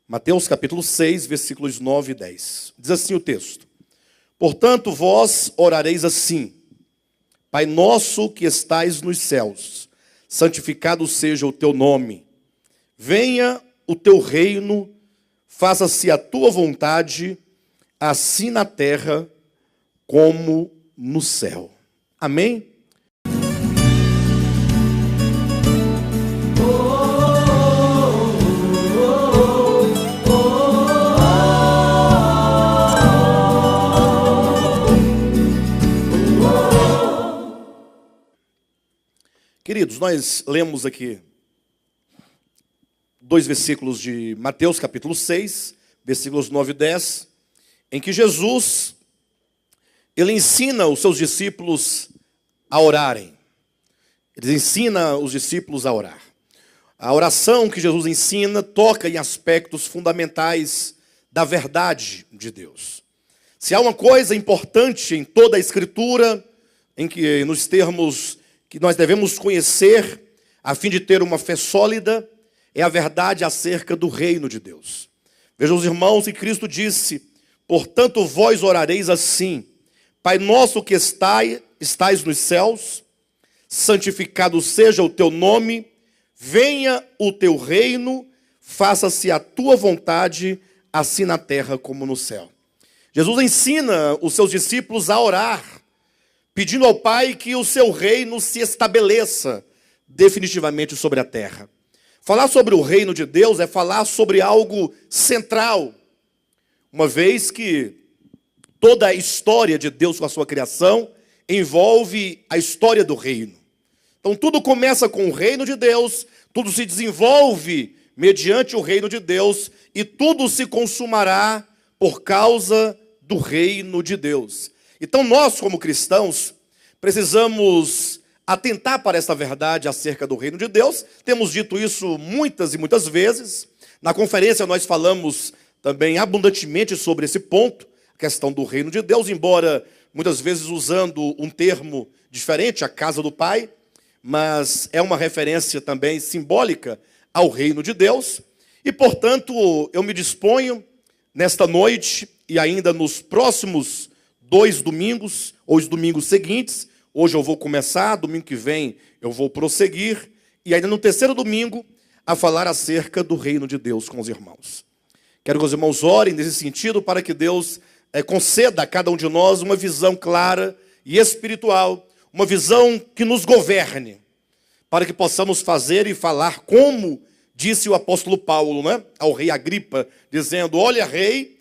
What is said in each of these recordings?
Mateus capítulo 6, versículos 9 e 10. Diz assim o texto: Portanto, vós orareis assim: Pai nosso que estais nos céus, santificado seja o teu nome. Venha o teu reino, faça-se a tua vontade, assim na terra como no céu. Amém? Queridos, nós lemos aqui 2 versículos de Mateus capítulo 6, versículos 9 e 10, em que Jesus, ele ensina os seus discípulos a orarem. Ele ensina os discípulos a orar. A oração que Jesus ensina toca em aspectos fundamentais da verdade de Deus. Se há uma coisa importante em toda a Escritura, em que nos termos que nós devemos conhecer, a fim de ter uma fé sólida, é a verdade acerca do reino de Deus. Vejam os irmãos, que Cristo disse: Portanto vós orareis assim: Pai nosso que estais nos céus, santificado seja o teu nome, venha o teu reino, faça-se a tua vontade, assim na terra como no céu. Jesus ensina os seus discípulos a orar, pedindo ao Pai que o seu reino se estabeleça definitivamente sobre a terra. Falar sobre o reino de Deus é falar sobre algo central, uma vez que toda a história de Deus com a sua criação envolve a história do reino. Então tudo começa com o reino de Deus, tudo se desenvolve mediante o reino de Deus e tudo se consumará por causa do reino de Deus. Então nós, como cristãos, precisamos atentar para essa verdade acerca do reino de Deus. Temos dito isso muitas e muitas vezes. Na conferência nós falamos também abundantemente sobre esse ponto, a questão do reino de Deus, embora muitas vezes usando um termo diferente, a casa do Pai, mas é uma referência também simbólica ao reino de Deus. E, portanto, eu me disponho nesta noite e ainda nos próximos 2 domingos, ou os domingos seguintes. Hoje eu vou começar, domingo que vem eu vou prosseguir, e ainda no terceiro domingo, a falar acerca do reino de Deus com os irmãos. Quero que os irmãos orem nesse sentido, para que Deus conceda a cada um de nós uma visão clara e espiritual, uma visão que nos governe, para que possamos fazer e falar como disse o apóstolo Paulo, né, ao rei Agripa, dizendo: olha, rei,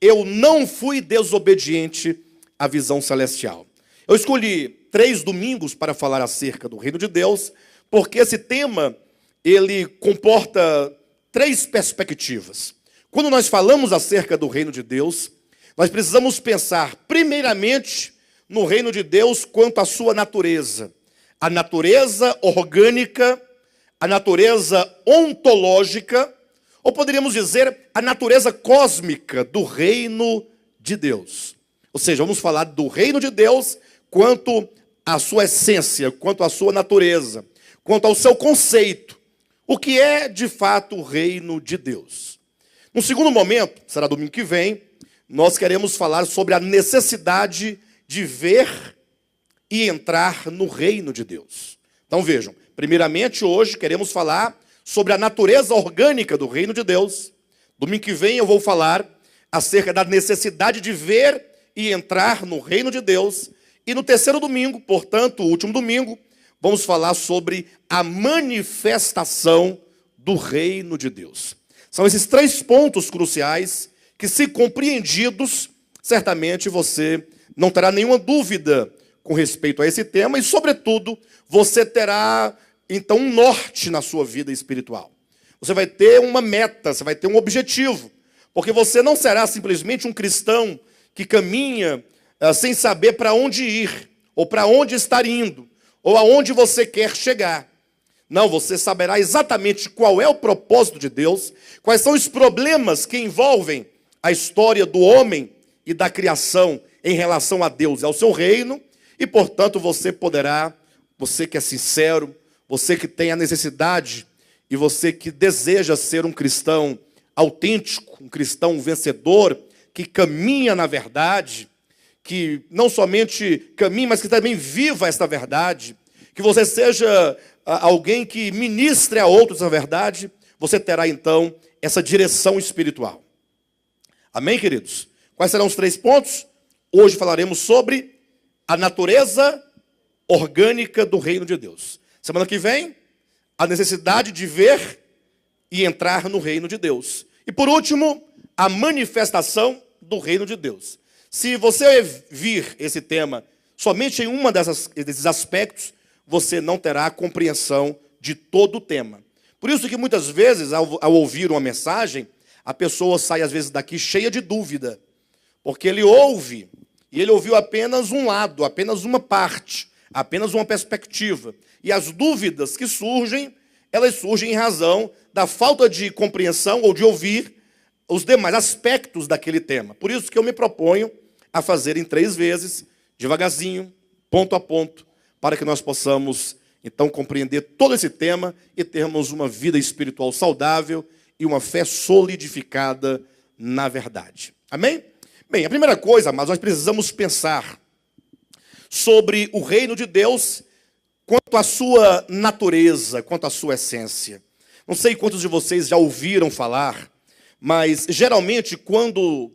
eu não fui desobediente à visão celestial. Eu escolhi 3 domingos para falar acerca do reino de Deus, porque esse tema, ele comporta 3 perspectivas. Quando nós falamos acerca do reino de Deus, nós precisamos pensar primeiramente no reino de Deus quanto à sua natureza. A natureza orgânica, a natureza ontológica, ou poderíamos dizer, a natureza cósmica do reino de Deus. Ou seja, vamos falar do reino de Deus quanto à sua essência, quanto à sua natureza, quanto ao seu conceito. O que é, de fato, o reino de Deus? No segundo momento, será domingo que vem, nós queremos falar sobre a necessidade de ver e entrar no reino de Deus. Então vejam, primeiramente hoje queremos falar sobre a natureza orgânica do reino de Deus. Domingo que vem eu vou falar acerca da necessidade de ver e entrar no reino de Deus. E no terceiro domingo, portanto, o último domingo, vamos falar sobre a manifestação do reino de Deus. São esses 3 pontos cruciais que, se compreendidos, certamente você não terá nenhuma dúvida com respeito a esse tema e, sobretudo, você terá então um norte na sua vida espiritual. Você vai ter uma meta, você vai ter um objetivo, porque você não será simplesmente um cristão que caminha sem saber para onde ir, ou para onde estar indo, ou aonde você quer chegar. Não, você saberá exatamente qual é o propósito de Deus, quais são os problemas que envolvem a história do homem e da criação em relação a Deus e ao seu reino, e, portanto, você poderá, você que é sincero, você que tem a necessidade e você que deseja ser um cristão autêntico, um cristão vencedor, que caminha na verdade, que não somente caminha, mas que também viva esta verdade, que você seja alguém que ministre a outros a verdade, você terá então essa direção espiritual. Amém, queridos? Quais serão os 3 pontos? Hoje falaremos sobre a natureza orgânica do reino de Deus. Semana que vem, a necessidade de ver e entrar no reino de Deus. E por último, a manifestação do reino de Deus. Se você vir esse tema somente em uma desses aspectos, você não terá a compreensão de todo o tema. Por isso que muitas vezes, ao ouvir uma mensagem, a pessoa sai às vezes daqui cheia de dúvida. Porque ele ouve, e ele ouviu apenas um lado, apenas uma parte, apenas uma perspectiva. E as dúvidas que surgem, elas surgem em razão da falta de compreensão ou de ouvir os demais aspectos daquele tema. Por isso que eu me proponho a fazer em 3 vezes, devagarzinho, ponto a ponto, para que nós possamos, então, compreender todo esse tema e termos uma vida espiritual saudável e uma fé solidificada na verdade. Amém? Bem, a primeira coisa, mas nós precisamos pensar sobre o reino de Deus quanto à sua natureza, quanto à sua essência. Não sei quantos de vocês já ouviram falar, mas geralmente quando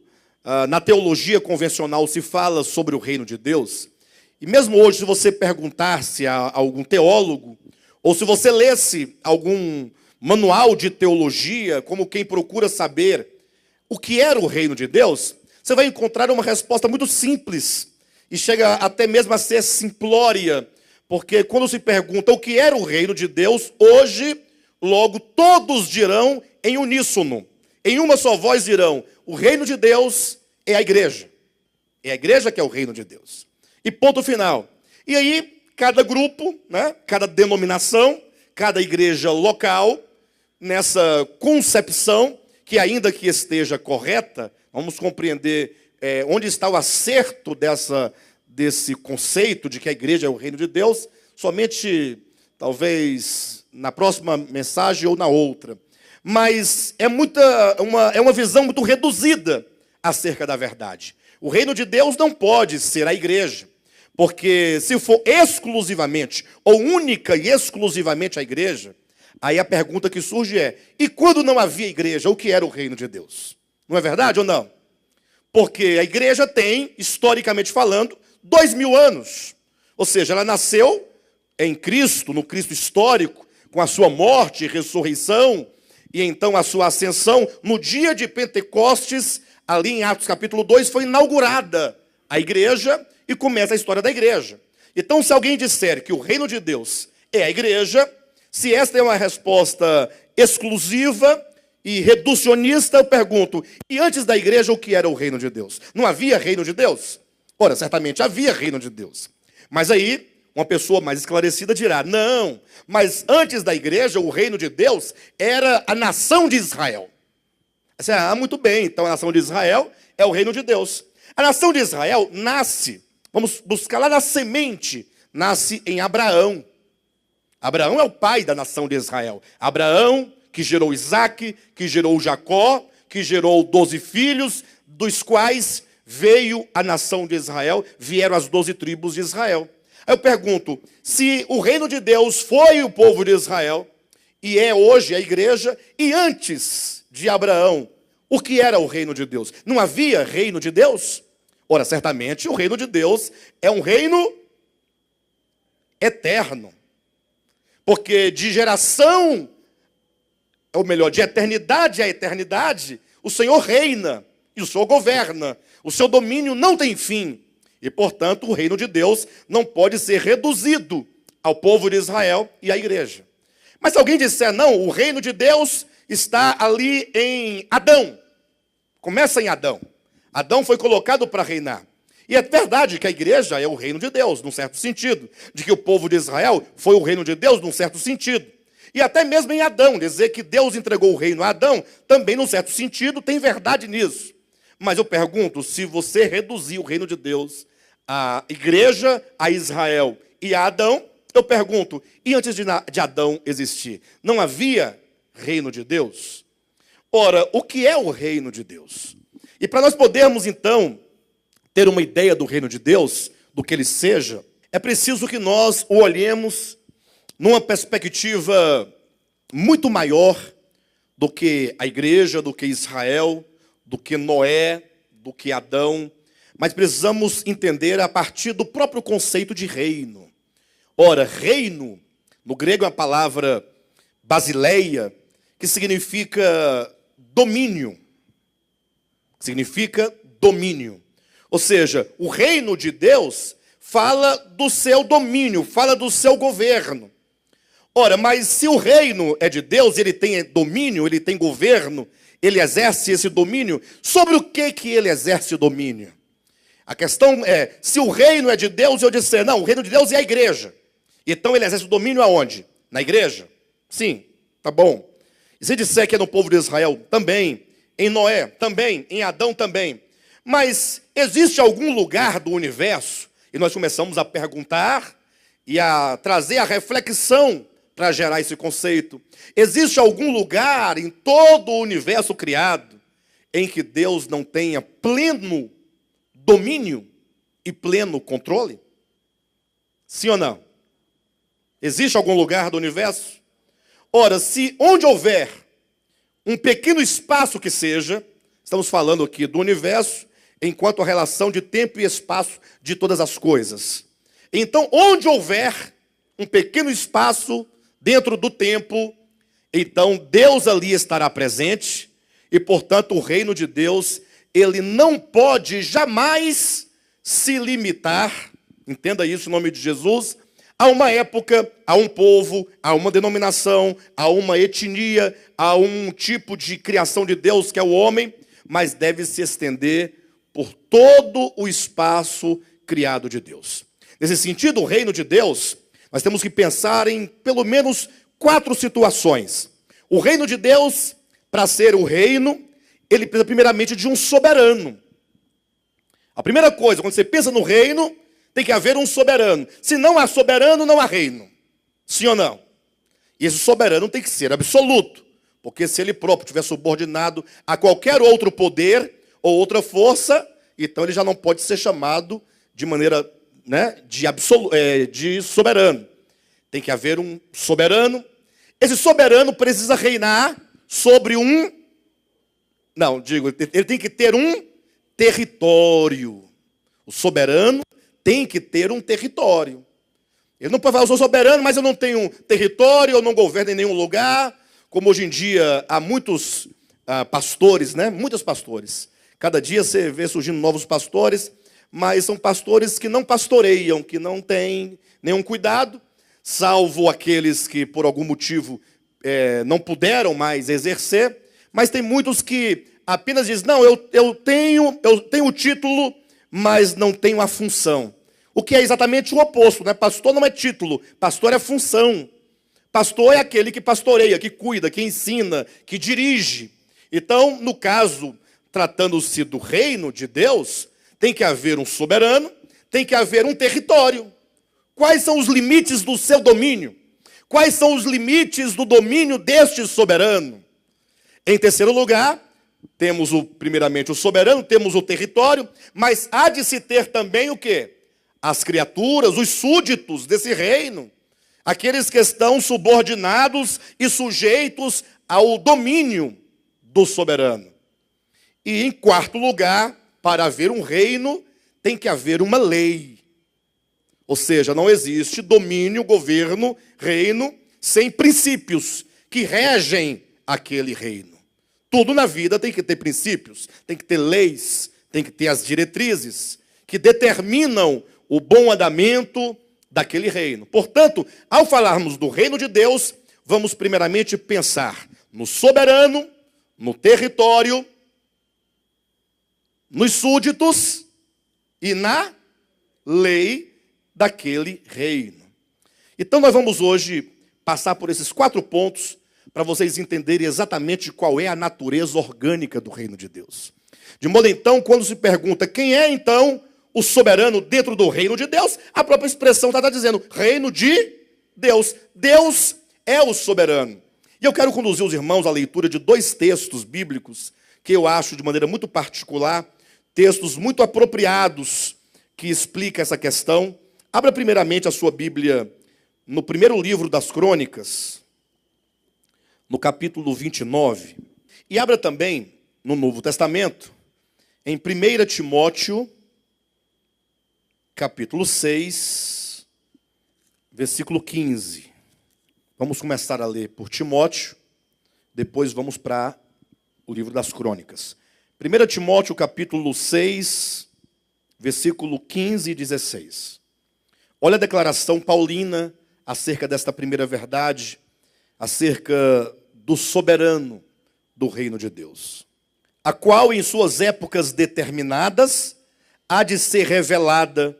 na teologia convencional se fala sobre o reino de Deus, e mesmo hoje se você perguntasse a algum teólogo, ou se você lesse algum manual de teologia, como quem procura saber o que era o reino de Deus, você vai encontrar uma resposta muito simples, e chega até mesmo a ser simplória, porque quando se pergunta o que era o reino de Deus, hoje, logo todos dirão em uníssono, em uma só voz dirão, o reino de Deus é a igreja. É a igreja que é o reino de Deus. E ponto final. E aí, cada grupo, né, cada denominação, cada igreja local, nessa concepção, que ainda que esteja correta, vamos compreender onde está o acerto desse conceito de que a igreja é o reino de Deus, somente, talvez, na próxima mensagem ou na outra. Mas é uma visão muito reduzida acerca da verdade. O reino de Deus não pode ser a igreja, porque se for exclusivamente, ou única e exclusivamente a igreja, aí a pergunta que surge é, e quando não havia igreja, o que era o reino de Deus? Não é verdade ou não? Porque a igreja tem, historicamente falando, 2000 anos. Ou seja, ela nasceu em Cristo, no Cristo histórico, com a sua morte e ressurreição, e então a sua ascensão, no dia de Pentecostes, ali em Atos capítulo 2, foi inaugurada a igreja e começa a história da igreja. Então, se alguém disser que o reino de Deus é a igreja, se esta é uma resposta exclusiva e reducionista, eu pergunto, e antes da igreja o que era o reino de Deus? Não havia reino de Deus? Ora, certamente havia reino de Deus. Mas aí, uma pessoa mais esclarecida dirá, não, mas antes da igreja, o reino de Deus era a nação de Israel. Você, muito bem, então a nação de Israel é o reino de Deus. A nação de Israel nasce, vamos buscar lá na semente, nasce em Abraão. Abraão é o pai da nação de Israel. Abraão, que gerou Isaque, que gerou Jacó, que gerou 12 filhos, dos quais veio a nação de Israel, vieram as 12 tribos de Israel. Aí eu pergunto, se o reino de Deus foi o povo de Israel, e é hoje a igreja, e antes de Abraão, o que era o reino de Deus? Não havia reino de Deus? Ora, certamente o reino de Deus é um reino eterno. Porque de geração, ou melhor, de eternidade a eternidade, o Senhor reina e o Senhor governa. O seu domínio não tem fim. E, portanto, o reino de Deus não pode ser reduzido ao povo de Israel e à igreja. Mas se alguém disser, não, o reino de Deus está ali em Adão. Começa em Adão. Adão foi colocado para reinar. E é verdade que a igreja é o reino de Deus, num certo sentido. De que o povo de Israel foi o reino de Deus, num certo sentido. E até mesmo em Adão, dizer que Deus entregou o reino a Adão, também num certo sentido tem verdade nisso. Mas eu pergunto, se você reduzir o reino de Deus à igreja, a Israel e a Adão, eu pergunto, e antes de Adão existir, não havia reino de Deus? Ora, o que é o reino de Deus? E para nós podermos, então, ter uma ideia do reino de Deus, do que ele seja, é preciso que nós o olhemos numa perspectiva muito maior do que a igreja, do que Israel, do que Noé, do que Adão, mas precisamos entender a partir do próprio conceito de reino. Ora, reino, no grego é a palavra basileia, que significa domínio. Significa domínio. Ou seja, o reino de Deus fala do seu domínio, fala do seu governo. Ora, mas se o reino é de Deus, ele tem domínio, ele tem governo, ele exerce esse domínio, sobre o que ele exerce o domínio? A questão é, se o reino é de Deus, eu disser, não, o reino de Deus é a igreja. Então ele exerce o domínio aonde? Na igreja? Sim, tá bom. E se disser que é no povo de Israel, também. Em Noé, também. Em Adão, também. Mas existe algum lugar do universo, e nós começamos a perguntar e a trazer a reflexão para gerar esse conceito. Existe algum lugar em todo o universo criado em que Deus não tenha pleno domínio e pleno controle? Sim ou não? Existe algum lugar do universo? Ora, se onde houver um pequeno espaço que seja, estamos falando aqui do universo, enquanto a relação de tempo e espaço de todas as coisas. Então, onde houver um pequeno espaço dentro do tempo, então Deus ali estará presente, e portanto o reino de Deus, ele não pode jamais se limitar, entenda isso em nome de Jesus, a uma época, a um povo, a uma denominação, a uma etnia, a um tipo de criação de Deus que é o homem, mas deve se estender por todo o espaço criado de Deus. Nesse sentido, o reino de Deus, nós temos que pensar em pelo menos 4 situações. O reino de Deus, para ser o reino, ele precisa primeiramente de um soberano. A primeira coisa, quando você pensa no reino, tem que haver um soberano. Se não há soberano, não há reino. Sim ou não? E esse soberano tem que ser absoluto. Porque se ele próprio estiver subordinado a qualquer outro poder ou outra força, então ele já não pode ser chamado de maneira, de soberano. Tem que haver um soberano. Esse soberano precisa reinar sobre ele tem que ter um território. O soberano tem que ter um território. Ele não pode falar, eu sou soberano, mas eu não tenho território, eu não governo em nenhum lugar. Como hoje em dia há muitos pastores, muitos pastores. Cada dia você vê surgindo novos pastores, mas são pastores que não pastoreiam, que não têm nenhum cuidado, salvo aqueles que por algum motivo não puderam mais exercer. Mas tem muitos que apenas dizem, não, eu tenho o título, mas não tenho a função. O que é exatamente o oposto, Pastor não é título, pastor é função. Pastor é aquele que pastoreia, que cuida, que ensina, que dirige. Então, no caso, tratando-se do reino de Deus, tem que haver um soberano, tem que haver um território. Quais são os limites do seu domínio? Quais são os limites do domínio deste soberano? Em terceiro lugar, temos primeiramente o soberano, temos o território, mas há de se ter também o quê? As criaturas, os súditos desse reino. Aqueles que estão subordinados e sujeitos ao domínio do soberano. E em quarto lugar, para haver um reino, tem que haver uma lei. Ou seja, não existe domínio, governo, reino, sem princípios que regem aquele reino. Tudo na vida tem que ter princípios, tem que ter leis, tem que ter as diretrizes que determinam o bom andamento daquele reino. Portanto, ao falarmos do reino de Deus, vamos primeiramente pensar no soberano, no território, nos súditos e na lei daquele reino. Então nós vamos hoje passar por esses 4 pontos para vocês entenderem exatamente qual é a natureza orgânica do reino de Deus. De modo então, quando se pergunta quem é então o soberano dentro do reino de Deus, a própria expressão está dizendo reino de Deus. Deus é o soberano. E eu quero conduzir os irmãos à leitura de dois textos bíblicos que eu acho de maneira muito particular, textos muito apropriados que explicam essa questão. Abra primeiramente a sua Bíblia no primeiro livro das Crônicas, no capítulo 29. E abra também no Novo Testamento, em 1 Timóteo, capítulo 6, versículo 15. Vamos começar a ler por Timóteo, depois vamos para o livro das Crônicas. 1 Timóteo, capítulo 6, versículo 15 e 16. Olha a declaração paulina acerca desta primeira verdade, acerca do soberano do reino de Deus, a qual em suas épocas determinadas há de ser revelada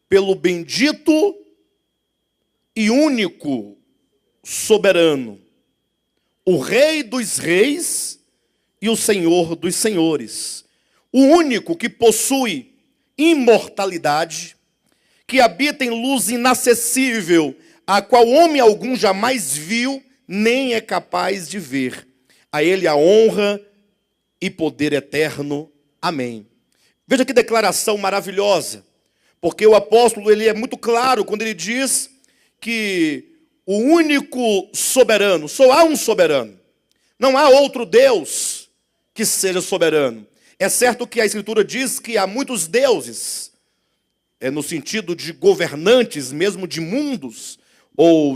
pelo bendito e único soberano, o Rei dos reis e o Senhor dos senhores, o único que possui imortalidade, que habita em luz inacessível, a qual homem algum jamais viu, nem é capaz de ver. A ele a honra e poder eterno. Amém. Veja que declaração maravilhosa, porque o apóstolo ele é muito claro quando ele diz que o único soberano, só há um soberano, não há outro Deus que seja soberano. É certo que a Escritura diz que há muitos deuses, no sentido de governantes, mesmo de mundos, ou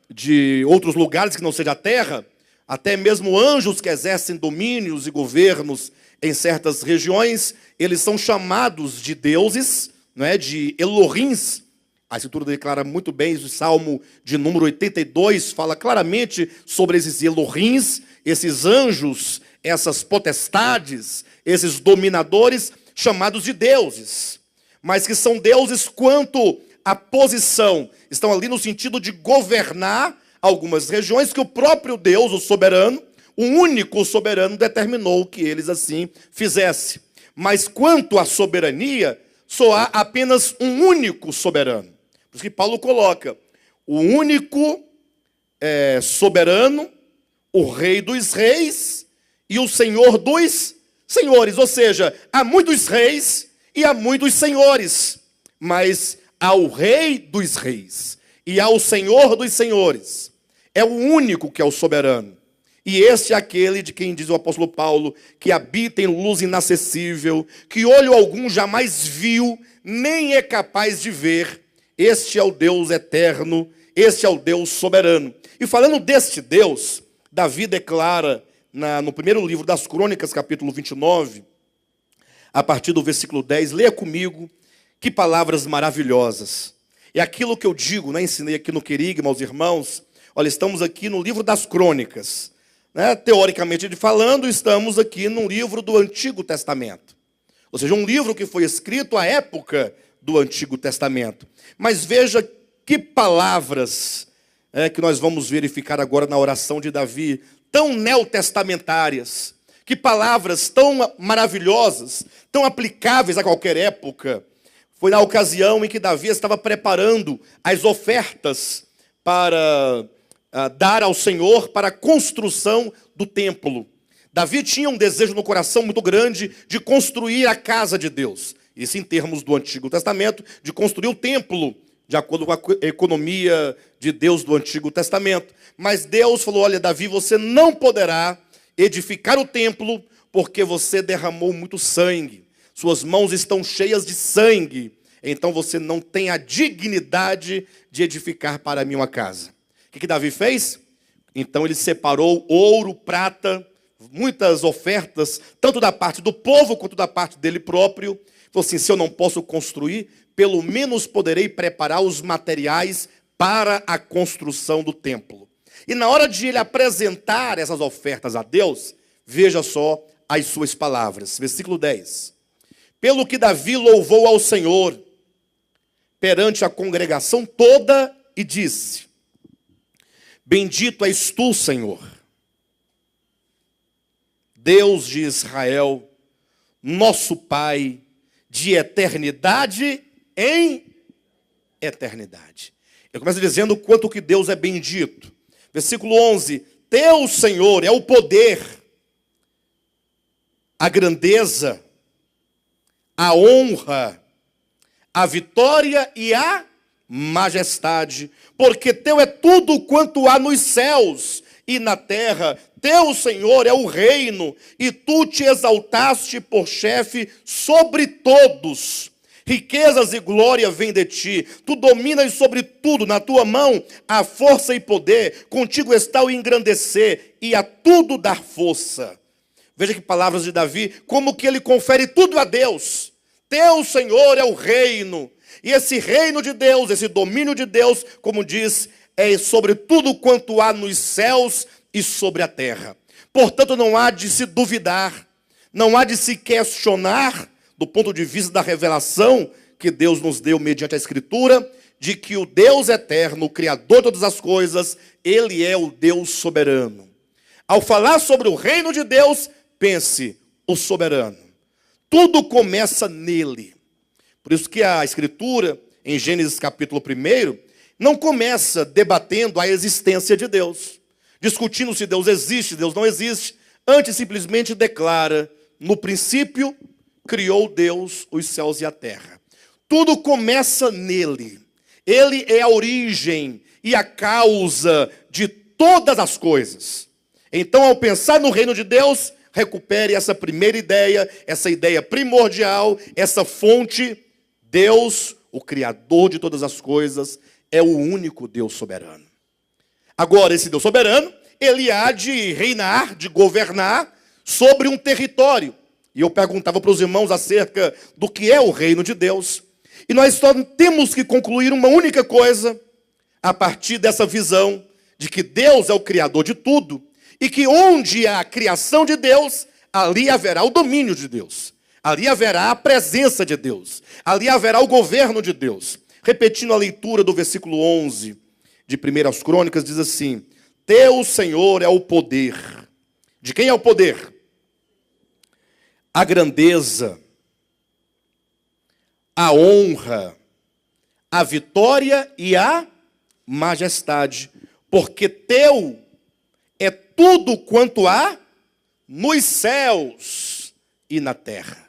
de outros lugares que não seja a terra, até mesmo anjos que exercem domínios e governos em certas regiões, eles são chamados de deuses, de Elohims. A Escritura declara muito bem, o Salmo de número 82 fala claramente sobre esses Elohims, esses anjos, essas potestades, esses dominadores chamados de deuses, mas que são deuses quanto à posição, estão ali no sentido de governar algumas regiões que o próprio Deus, o soberano, o único soberano, determinou que eles assim fizessem. Mas quanto à soberania, só há apenas um único soberano. Por isso que Paulo coloca o único soberano, o Rei dos reis e o Senhor dos senhores. Ou seja, há muitos reis e há muitos senhores, mas há o Rei dos reis e ao Senhor dos senhores. É o único que é o soberano. E este é aquele de quem diz o apóstolo Paulo, que habita em luz inacessível, que olho algum jamais viu, nem é capaz de ver. Este é o Deus eterno, este é o Deus soberano. E falando deste Deus, Davi declara no primeiro livro das Crônicas, capítulo 29, a partir do versículo 10, leia comigo, que palavras maravilhosas. É aquilo que eu digo, ensinei aqui no Querigma aos irmãos. Olha, estamos aqui no livro das Crônicas. Teoricamente falando, estamos aqui num livro do Antigo Testamento. Ou seja, um livro que foi escrito à época do Antigo Testamento. Mas veja que palavras que nós vamos verificar agora na oração de Davi, tão neotestamentárias, que palavras tão maravilhosas, tão aplicáveis a qualquer época. Foi na ocasião em que Davi estava preparando as ofertas para dar ao Senhor para a construção do templo. Davi tinha um desejo no coração muito grande de construir a casa de Deus. Isso em termos do Antigo Testamento, de construir o templo, de acordo com a economia de Deus do Antigo Testamento. Mas Deus falou, olha, Davi, você não poderá edificar o templo, porque você derramou muito sangue. Suas mãos estão cheias de sangue. Então você não tem a dignidade de edificar para mim uma casa. O que Davi fez? Então ele separou ouro, prata, muitas ofertas, tanto da parte do povo quanto da parte dele próprio. Falou assim, se eu não posso construir, pelo menos poderei preparar os materiais para a construção do templo. E na hora de ele apresentar essas ofertas a Deus, veja só as suas palavras. Versículo 10. Pelo que Davi louvou ao Senhor perante a congregação toda e disse, bendito és tu, Senhor, Deus de Israel, nosso Pai, de eternidade em eternidade. Eu começo dizendo o quanto que Deus é bendito. Versículo 11, teu, Senhor, é o poder, a grandeza, a honra, a vitória e a majestade, porque teu é tudo quanto há nos céus e na terra. Teu, Senhor, é o reino, e tu te exaltaste por chefe sobre todos. Riquezas e glória vêm de ti, tu dominas sobre tudo, na tua mão há força e poder, contigo está o engrandecer e a tudo dar força. Veja que palavras de Davi, como que ele confere tudo a Deus. Teu, Senhor, é o reino, e esse reino de Deus, esse domínio de Deus, como diz, é sobre tudo quanto há nos céus e sobre a terra. Portanto, não há de se duvidar, não há de se questionar, do ponto de vista da revelação que Deus nos deu mediante a Escritura, de que o Deus eterno, o Criador de todas as coisas, Ele é o Deus soberano. Ao falar sobre o reino de Deus, pense, o soberano. Tudo começa nele. Por isso que a Escritura, em Gênesis capítulo 1, não começa debatendo a existência de Deus, discutindo se Deus existe, Deus não existe. Antes simplesmente declara, no princípio, criou Deus os céus e a terra. Tudo começa nele. Ele é a origem e a causa de todas as coisas. Então, ao pensar no reino de Deus, recupere essa primeira ideia, essa ideia primordial, essa fonte. Deus, o Criador de todas as coisas, é o único Deus soberano. Agora, esse Deus soberano, ele há de reinar, de governar sobre um território. E eu perguntava para os irmãos acerca do que é o reino de Deus. E nós só temos que concluir uma única coisa, a partir dessa visão de que Deus é o Criador de tudo, e que onde há a criação de Deus, ali haverá o domínio de Deus. Ali haverá a presença de Deus. Ali haverá o governo de Deus. Repetindo a leitura do versículo 11 de 1 Crônicas, diz assim: teu, Senhor, é o poder. De quem é o poder? A grandeza, a honra, a vitória e a majestade, porque teu é tudo quanto há nos céus e na terra.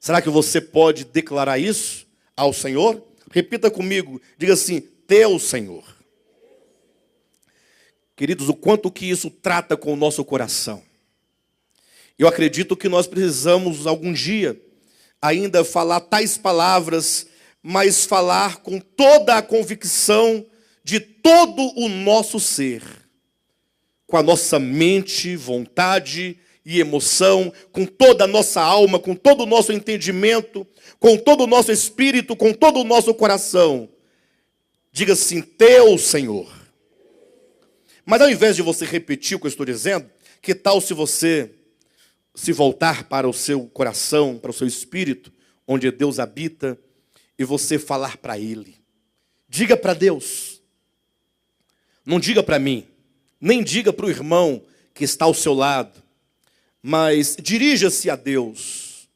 Será que você pode declarar isso ao Senhor? Repita comigo, diga assim: teu, Senhor. Queridos, o quanto que isso trata com o nosso coração. Eu acredito que nós precisamos, algum dia, ainda falar tais palavras, mas falar com toda a convicção de todo o nosso ser. Com a nossa mente, vontade e emoção, com toda a nossa alma, com todo o nosso entendimento, com todo o nosso espírito, com todo o nosso coração. Diga assim: teu, Senhor. Mas ao invés de você repetir o que eu estou dizendo, que tal se você se voltar para o seu coração, para o seu espírito, onde Deus habita, e você falar para Ele? Diga para Deus. Não diga para mim, nem diga para o irmão que está ao seu lado, mas dirija-se a Deus.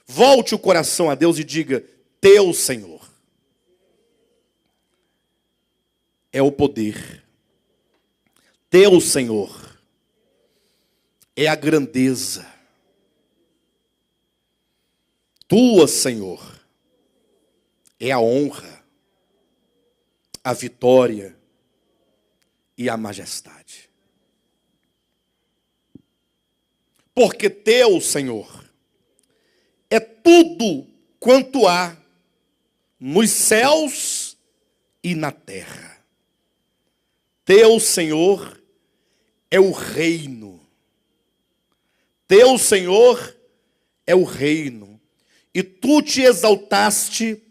Volte o coração a Deus e diga: teu, Senhor, é o poder. Teu, Senhor, é a grandeza. Tua, Senhor, é a honra, a vitória e a majestade. Porque teu, Senhor, é tudo quanto há nos céus e na terra. Teu, Senhor, é o reino. Teu, Senhor, é o reino. E tu te exaltaste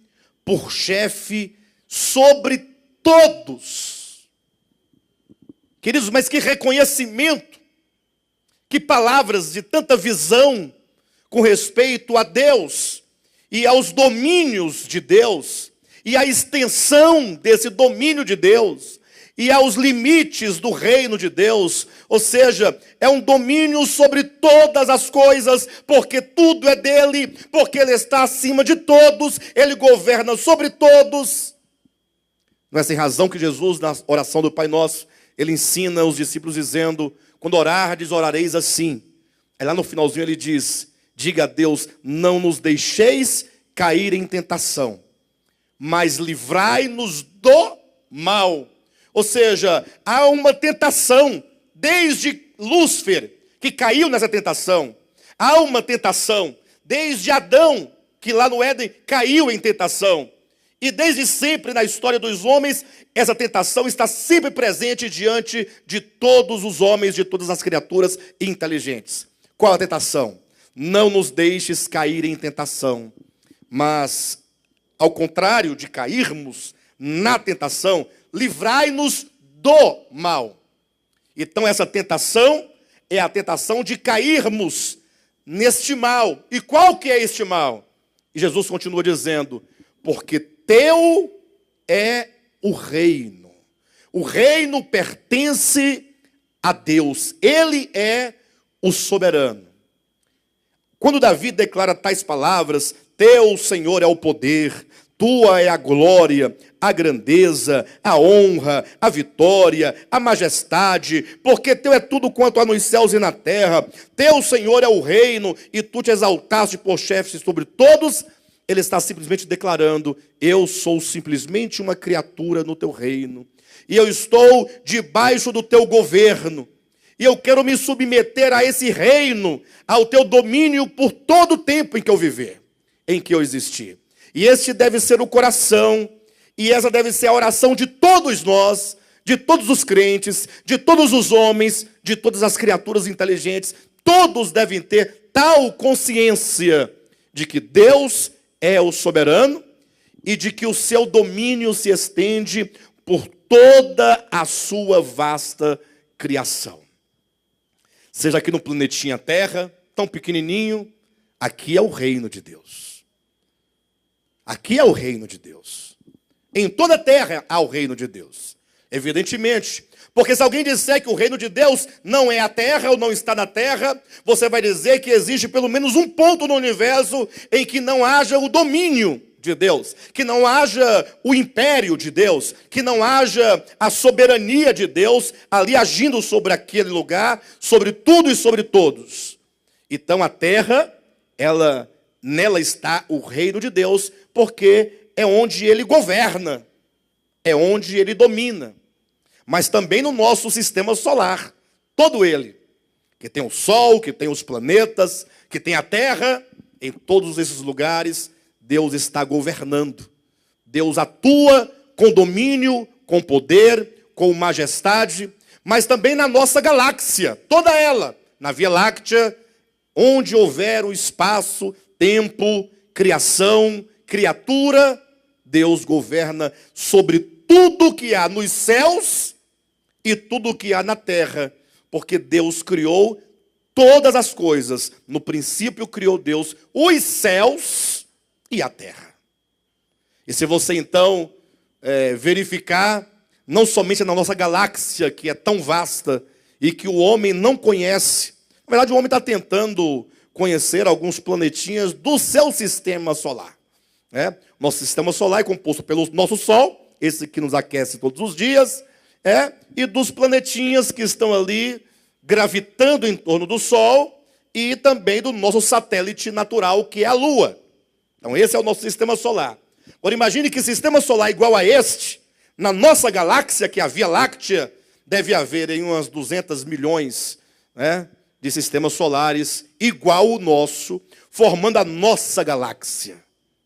por chefe sobre todos. Queridos, mas que reconhecimento, que palavras de tanta visão com respeito a Deus e aos domínios de Deus e à extensão desse domínio de Deus e aos limites do reino de Deus. Ou seja, é um domínio sobre todas as coisas, porque tudo é dele, porque ele está acima de todos, ele governa sobre todos. Não é sem razão que Jesus, na oração do Pai Nosso, ele ensina os discípulos dizendo: quando orardes, orareis assim. Aí lá no finalzinho ele diz: diga a Deus, não nos deixeis cair em tentação, mas livrai-nos do mal. Ou seja, há uma tentação, desde Lúcifer, que caiu nessa tentação. Há uma tentação, desde Adão, que lá no Éden caiu em tentação. E desde sempre na história dos homens, essa tentação está sempre presente diante de todos os homens, de todas as criaturas inteligentes. Qual a tentação? Não nos deixes cair em tentação, mas, ao contrário de cairmos na tentação, livrai-nos do mal. Então essa tentação é a tentação de cairmos neste mal. E qual que é este mal? E Jesus continua dizendo: porque teu é o reino. O reino pertence a Deus. Ele é o soberano. Quando Davi declara tais palavras: teu, Senhor, é o poder, tua é a glória, a grandeza, a honra, a vitória, a majestade, porque teu é tudo quanto há nos céus e na terra. Teu, Senhor, é o reino, e tu te exaltaste por chefe sobre todos. Ele está simplesmente declarando: eu sou simplesmente uma criatura no teu reino, e eu estou debaixo do teu governo, e eu quero me submeter a esse reino, ao teu domínio por todo o tempo em que eu viver, em que eu existir. E este deve ser o coração, e essa deve ser a oração de todos nós, de todos os crentes, de todos os homens, de todas as criaturas inteligentes. Todos devem ter tal consciência de que Deus é o soberano e de que o seu domínio se estende por toda a sua vasta criação. Seja aqui no planetinha Terra, tão pequenininho, aqui é o reino de Deus. Aqui é o reino de Deus. Em toda a terra há o reino de Deus. Evidentemente, porque se alguém disser que o reino de Deus não é a terra ou não está na terra, você vai dizer que existe pelo menos um ponto no universo em que não haja o domínio de Deus, que não haja o império de Deus, que não haja a soberania de Deus ali agindo sobre aquele lugar, sobre tudo e sobre todos. Então a terra, nela está o reino de Deus, porque é onde ele governa, é onde ele domina. Mas também no nosso sistema solar, todo ele, que tem o Sol, que tem os planetas, que tem a Terra, em todos esses lugares, Deus está governando. Deus atua com domínio, com poder, com majestade, mas também na nossa galáxia, toda ela, na Via Láctea, onde houver o espaço, tempo, criação, criatura, Deus governa sobre tudo que há nos céus e tudo que há na terra, porque Deus criou todas as coisas. No princípio criou Deus os céus e a terra. E se você então verificar, não somente na nossa galáxia, que é tão vasta e que o homem não conhece, na verdade o homem está tentando conhecer alguns planetinhas do seu sistema solar. Nosso sistema solar é composto pelo nosso Sol, esse que nos aquece todos os dias, e dos planetinhas que estão ali gravitando em torno do Sol, e também do nosso satélite natural, que é a Lua. Então esse é o nosso sistema solar. Agora imagine que sistema solar igual a este, na nossa galáxia, que é a Via Láctea, deve haver em umas 200 milhões de sistemas solares igual o nosso, formando a nossa galáxia.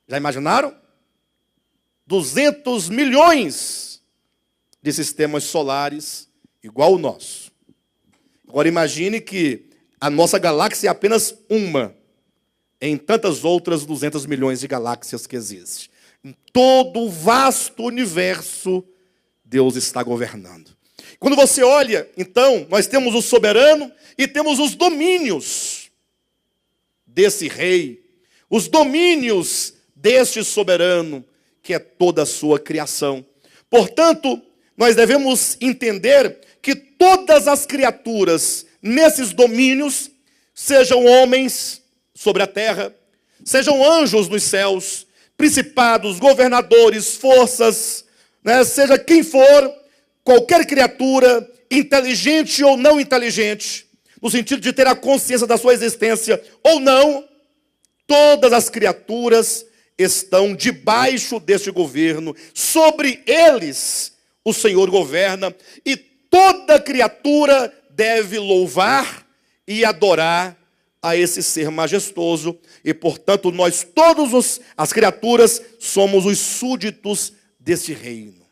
Já imaginaram? 200 milhões de sistemas solares igual o nosso. Agora imagine que a nossa galáxia é apenas uma, em tantas outras 200 milhões de galáxias que existem. Em todo o vasto universo, Deus está governando. Quando você olha, então, nós temos o soberano e temos os domínios desse rei, os domínios deste soberano, que é toda a sua criação. Portanto, nós devemos entender que todas as criaturas nesses domínios, sejam homens sobre a terra, sejam anjos nos céus, principados, governadores, forças, seja quem for, qualquer criatura inteligente ou não inteligente, no sentido de ter a consciência da sua existência ou não, todas as criaturas estão debaixo deste governo. Sobre eles o Senhor governa, e toda criatura deve louvar e adorar a esse ser majestoso. E, portanto, nós todos as criaturas somos os súditos desse reino,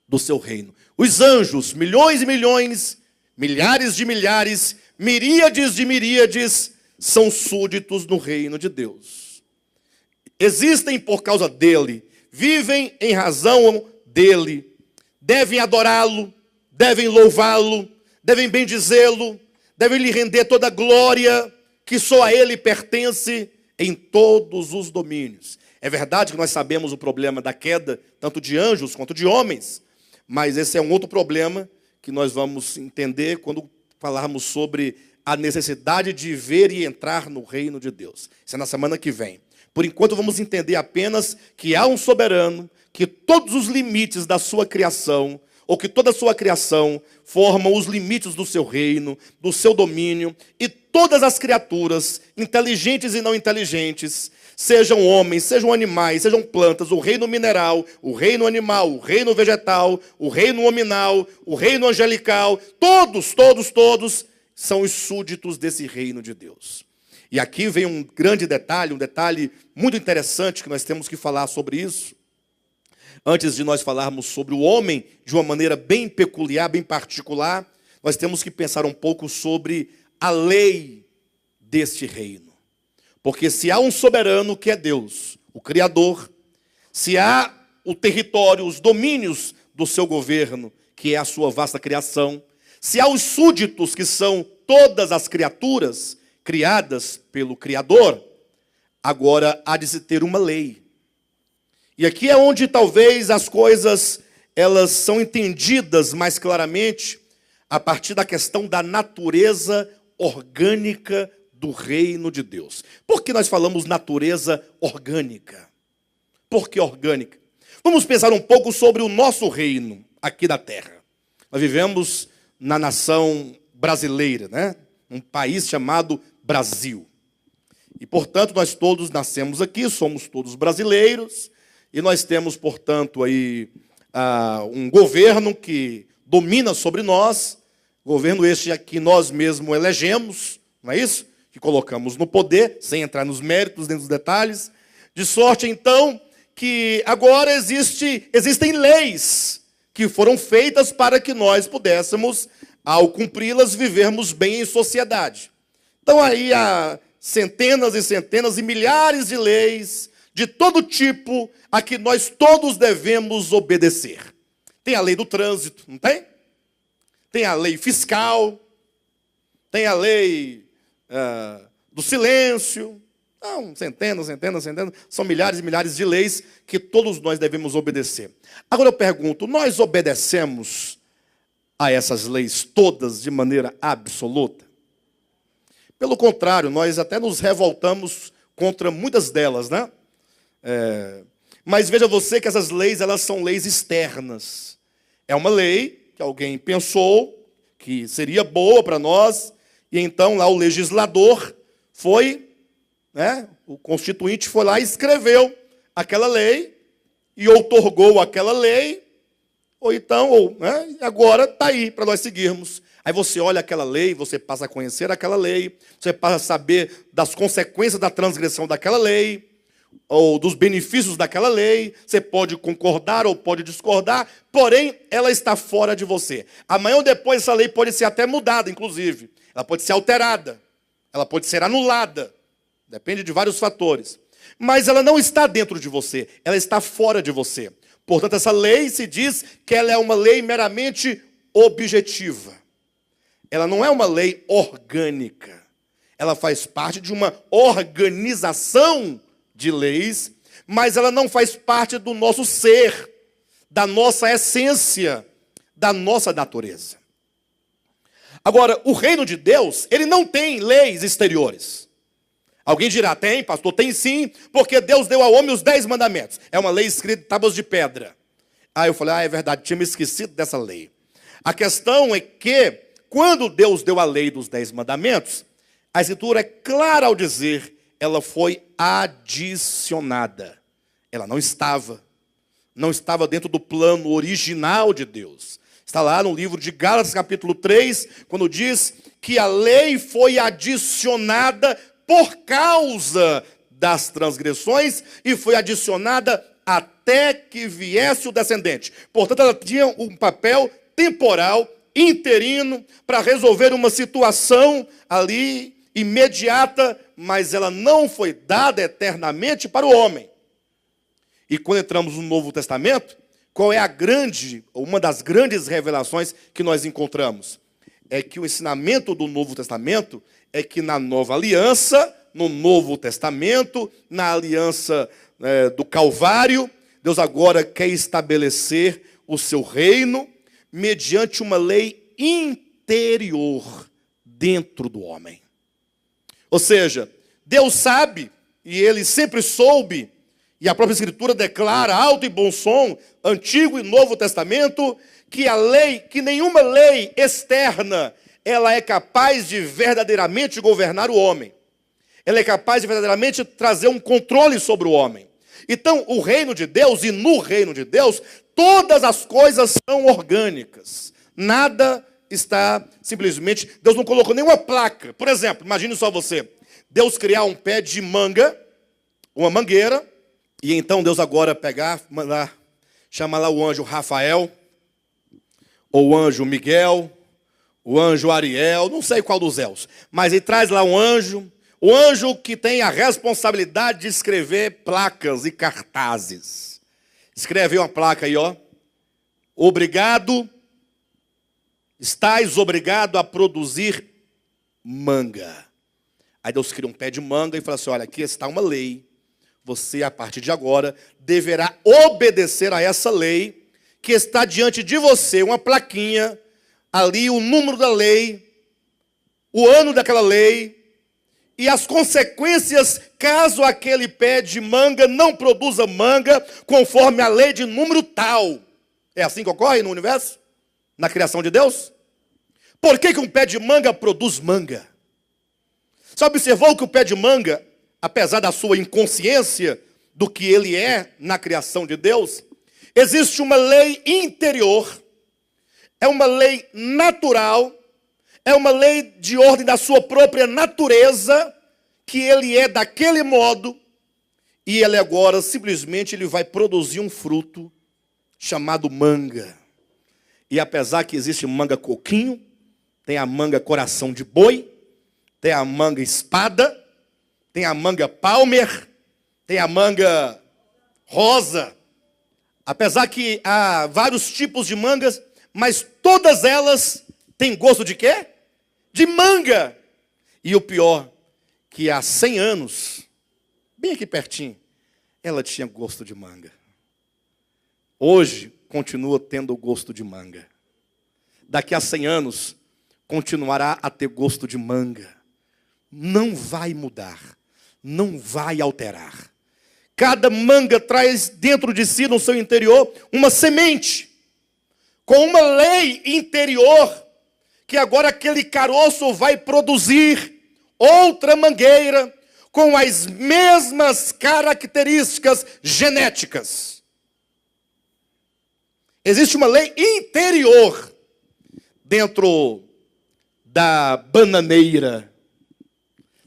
do seu reino. Os anjos, milhões e milhões, milhares de milhares, miríades de miríades, são súditos no reino de Deus. Existem por causa dele, vivem em razão dele, devem adorá-lo, devem louvá-lo, devem bendizê-lo, devem lhe render toda a glória que só a ele pertence em todos os domínios. É verdade que nós sabemos o problema da queda, tanto de anjos quanto de homens, mas esse é um outro problema que nós vamos entender quando falarmos sobre a necessidade de ver e entrar no reino de Deus. Isso é na semana que vem. Por enquanto vamos entender apenas que há um soberano, que todos os limites da sua criação, ou que toda a sua criação formam os limites do seu reino, do seu domínio, e todas as criaturas, inteligentes e não inteligentes, sejam homens, sejam animais, sejam plantas, o reino mineral, o reino animal, o reino vegetal, o reino hominal, o reino angelical, todos são os súditos desse reino de Deus. E aqui vem um grande detalhe, um detalhe muito interessante que nós temos que falar sobre isso. Antes de nós falarmos sobre o homem de uma maneira bem peculiar, bem particular, nós temos que pensar um pouco sobre a lei deste reino. Porque se há um soberano que é Deus, o Criador, se há o território, os domínios do seu governo, que é a sua vasta criação, se há os súditos, que são todas as criaturas criadas pelo Criador, agora há de se ter uma lei. E aqui é onde talvez as coisas elas são entendidas mais claramente a partir da questão da natureza orgânica do reino de Deus. Por que nós falamos natureza orgânica? Por que orgânica? Vamos pensar um pouco sobre o nosso reino aqui da terra. Nós vivemos na nação brasileira, né? Um país chamado Brasil. E, portanto, nós todos nascemos aqui, somos todos brasileiros, e nós temos, portanto, aí um governo que domina sobre nós, governo este que nós mesmos elegemos, não é isso? Que colocamos no poder, sem entrar nos méritos, nem nos detalhes, de sorte, então, que agora existem leis que foram feitas para que nós pudéssemos, ao cumpri-las, vivermos bem em sociedade. Então, aí há centenas e centenas e milhares de leis de todo tipo a que nós todos devemos obedecer. Tem a lei do trânsito, não tem? Tem a lei fiscal, tem a lei do silêncio. Não, centenas, são milhares e milhares de leis que todos nós devemos obedecer. Agora eu pergunto, nós obedecemos a essas leis todas de maneira absoluta? Pelo contrário, nós até nos revoltamos contra muitas delas, né? Mas veja você que essas leis, elas são leis externas. É uma lei que alguém pensou que seria boa para nós, e então lá o legislador foi, né, o constituinte foi lá e escreveu aquela lei, e outorgou aquela lei, ou então, né, agora está aí para nós seguirmos. Aí você olha aquela lei, você passa a conhecer aquela lei, você passa a saber das consequências da transgressão daquela lei, ou dos benefícios daquela lei. Você pode concordar ou pode discordar, porém, ela está fora de você. Amanhã ou depois essa lei pode ser até mudada, inclusive. Ela pode ser alterada, ela pode ser anulada, depende de vários fatores. Mas ela não está dentro de você, ela está fora de você. Portanto, essa lei se diz que ela é uma lei meramente objetiva. Ela não é uma lei orgânica. Ela faz parte de uma organização de leis, mas ela não faz parte do nosso ser, da nossa essência, da nossa natureza. Agora, o reino de Deus, ele não tem leis exteriores. Alguém dirá, tem, pastor? Tem sim, porque Deus deu ao homem os 10 mandamentos. É uma lei escrita em tábuas de pedra. Aí eu falei, é verdade, tinha me esquecido dessa lei. A questão é que, quando Deus deu a lei dos 10 mandamentos, a Escritura é clara ao dizer, ela foi adicionada. Ela não estava dentro do plano original de Deus. Está lá no livro de Gálatas, capítulo 3, quando diz que a lei foi adicionada por causa das transgressões e foi adicionada até que viesse o descendente. Portanto, ela tinha um papel temporal, interino, para resolver uma situação ali imediata, mas ela não foi dada eternamente para o homem. E quando entramos no Novo Testamento, qual é uma das grandes revelações que nós encontramos? É que o ensinamento do Novo Testamento é que na nova aliança, no Novo Testamento, na aliança do Calvário, Deus agora quer estabelecer o seu reino mediante uma lei interior dentro do homem. Ou seja, Deus sabe, e Ele sempre soube, e a própria Escritura declara alto e bom som, Antigo e Novo Testamento, que nenhuma lei externa, ela é capaz de verdadeiramente governar o homem. Ela é capaz de verdadeiramente trazer um controle sobre o homem. Então, o reino de Deus, e no reino de Deus, todas as coisas são orgânicas. Nada está simplesmente... Deus não colocou nenhuma placa. Por exemplo, imagine só você. Deus criar um pé de manga, uma mangueira, e então Deus agora chamar lá o anjo Rafael, ou o anjo Miguel, o anjo Ariel, não sei qual dos céus. Mas ele traz lá um anjo, o anjo que tem a responsabilidade de escrever placas e cartazes. Escreve uma placa aí, ó. Obrigado, estais obrigado a produzir manga. Aí Deus cria um pé de manga e fala assim, olha, aqui está uma lei. Você, a partir de agora, deverá obedecer a essa lei que está diante de você, uma plaquinha, ali o número da lei, o ano daquela lei, e as consequências caso aquele pé de manga não produza manga conforme a lei de número tal. É assim que ocorre no universo? Na criação de Deus? Por que um pé de manga produz manga? Você observou que o pé de manga, apesar da sua inconsciência do que ele é na criação de Deus, existe uma lei interior, é uma lei natural, é uma lei de ordem da sua própria natureza, que ele é daquele modo, e ele agora simplesmente ele vai produzir um fruto chamado manga. E apesar que existe manga coquinho, tem a manga coração de boi, tem a manga espada, tem a manga palmer, tem a manga rosa. Apesar que há vários tipos de mangas, mas todas elas têm gosto de quê? De manga. E o pior, que há 100 anos, bem aqui pertinho, ela tinha gosto de manga. Hoje, continua tendo gosto de manga. Daqui a 100 anos, continuará a ter gosto de manga. Não vai mudar, não vai alterar. Cada manga traz dentro de si, no seu interior, uma semente, com uma lei interior, que agora aquele caroço vai produzir outra mangueira, com as mesmas características genéticas. Existe uma lei interior dentro da bananeira.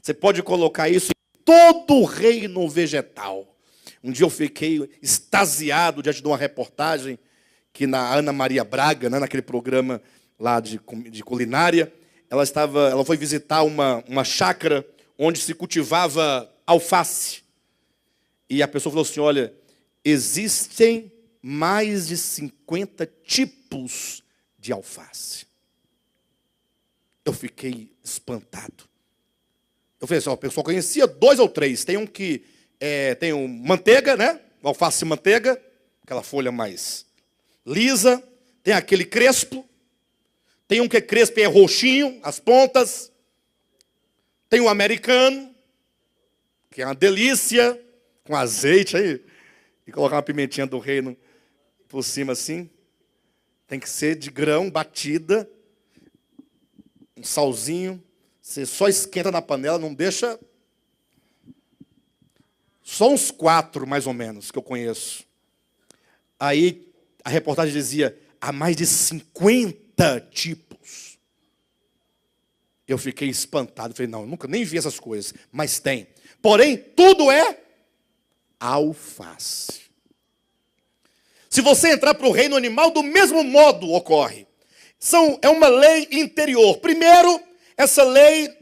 Você pode colocar isso em todo o reino vegetal. Um dia eu fiquei extasiado diante de uma reportagem que na Ana Maria Braga, né, naquele programa lá de culinária, ela foi visitar uma chácara onde se cultivava alface. E a pessoa falou assim, olha, existem mais de 50 tipos de alface. Eu fiquei espantado. Eu falei assim, o pessoal conhecia 2 ou 3. Tem um que tem manteiga, né? Alface manteiga, aquela folha mais lisa. Tem aquele crespo. Tem um que é crespo e é roxinho, as pontas. Tem o americano, que é uma delícia, com azeite aí. E colocar uma pimentinha do reino por cima assim. Tem que ser de grão, batida, um salzinho. Você só esquenta na panela, não deixa... Só uns 4, mais ou menos, que eu conheço. Aí a reportagem dizia, há mais de 50 tipos. Eu fiquei espantado, falei, não, eu nunca nem vi essas coisas, mas tem. Porém, tudo é alface. Se você entrar para o reino animal, do mesmo modo ocorre. É uma lei interior. Primeiro, essa lei,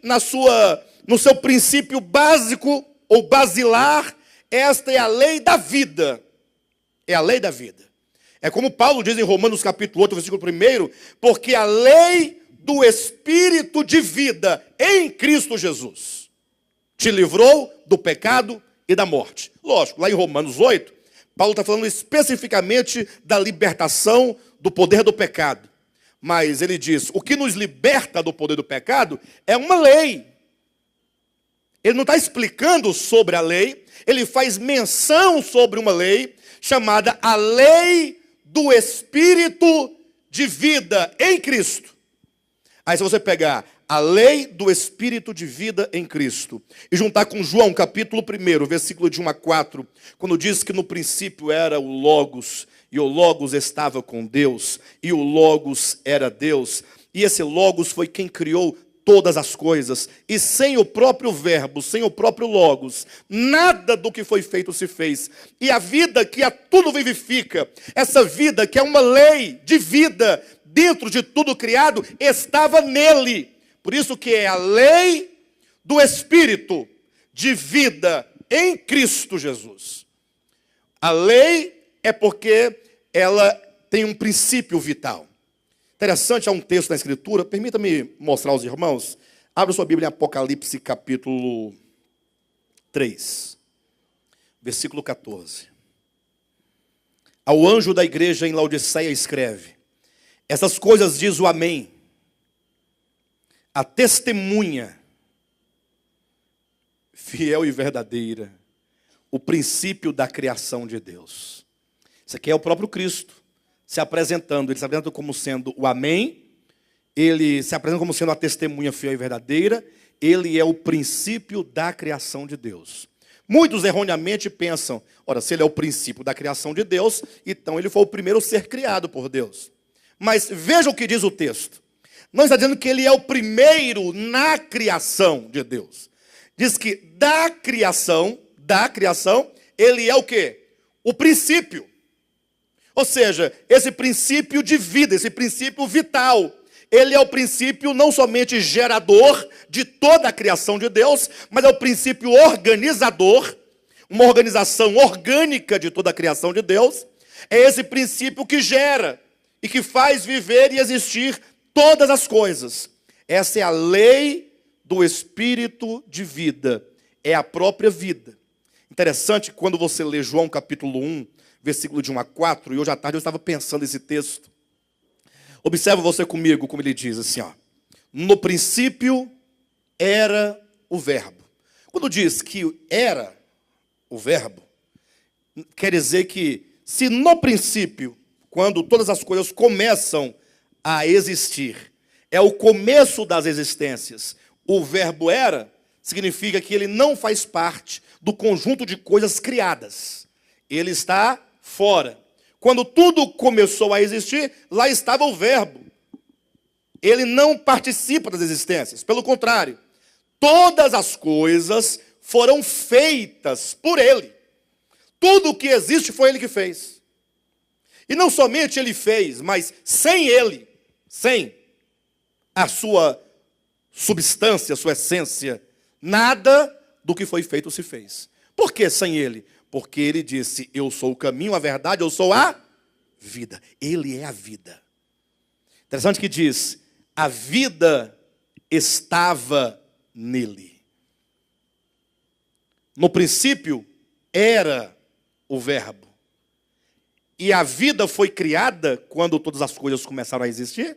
no seu princípio básico ou basilar, esta é a lei da vida. É a lei da vida. É como Paulo diz em Romanos capítulo 8, versículo 1, porque a lei do Espírito de vida em Cristo Jesus te livrou do pecado e da morte. Lógico, lá em Romanos 8, Paulo está falando especificamente da libertação do poder do pecado. Mas ele diz, o que nos liberta do poder do pecado é uma lei. Ele não está explicando sobre a lei, ele faz menção sobre uma lei chamada a lei do Espírito de vida em Cristo. Aí se você pegar a lei do Espírito de vida em Cristo e juntar com João capítulo 1, versículo de 1 a 4, quando diz que no princípio era o Logos, e o Logos estava com Deus, e o Logos era Deus, e esse Logos foi quem criou todas as coisas, e sem o próprio verbo, sem o próprio Logos, nada do que foi feito se fez. E a vida que a tudo vivifica, essa vida que é uma lei de vida dentro de tudo criado, estava nele. Por isso que é a lei do Espírito de vida em Cristo Jesus. A lei é porque ela tem um princípio vital. Interessante, há um texto na Escritura, permita-me mostrar aos irmãos. Abra sua Bíblia em Apocalipse capítulo 3, versículo 14. Ao anjo da igreja em Laodiceia escreve, essas coisas diz o Amém, a testemunha, fiel e verdadeira, o princípio da criação de Deus. Isso aqui é o próprio Cristo se apresentando. Ele se apresenta como sendo o Amém, ele se apresenta como sendo a testemunha fiel e verdadeira, ele é o princípio da criação de Deus. Muitos erroneamente pensam, ora, se ele é o princípio da criação de Deus, então ele foi o primeiro ser criado por Deus. Mas veja o que diz o texto. Não está dizendo que ele é o primeiro na criação de Deus. Diz que da criação, ele é o quê? O princípio. Ou seja, esse princípio de vida, esse princípio vital. Ele é o princípio não somente gerador de toda a criação de Deus, mas é o princípio organizador, uma organização orgânica de toda a criação de Deus. É esse princípio que gera e que faz viver e existir todas as coisas. Essa é a lei do Espírito de vida. É a própria vida. Interessante, quando você lê João capítulo 1, versículo de 1 a 4, e hoje à tarde eu estava pensando nesse texto. Observa você comigo, como ele diz assim, ó. No princípio era o verbo. Quando diz que era o verbo, quer dizer que se no princípio, quando todas as coisas começam a existir, é o começo das existências, o verbo era, significa que ele não faz parte do conjunto de coisas criadas. Ele está fora. Quando tudo começou a existir, lá estava o verbo. Ele não participa das existências. Pelo contrário, todas as coisas foram feitas por ele. Tudo o que existe foi ele que fez. E não somente ele fez, mas sem ele, sem a sua substância, a sua essência, nada do que foi feito se fez. Por que sem ele? Porque ele disse, eu sou o caminho, a verdade, eu sou a vida. Ele é a vida. Interessante que diz, a vida estava nele. No princípio era o verbo. E a vida foi criada quando todas as coisas começaram a existir?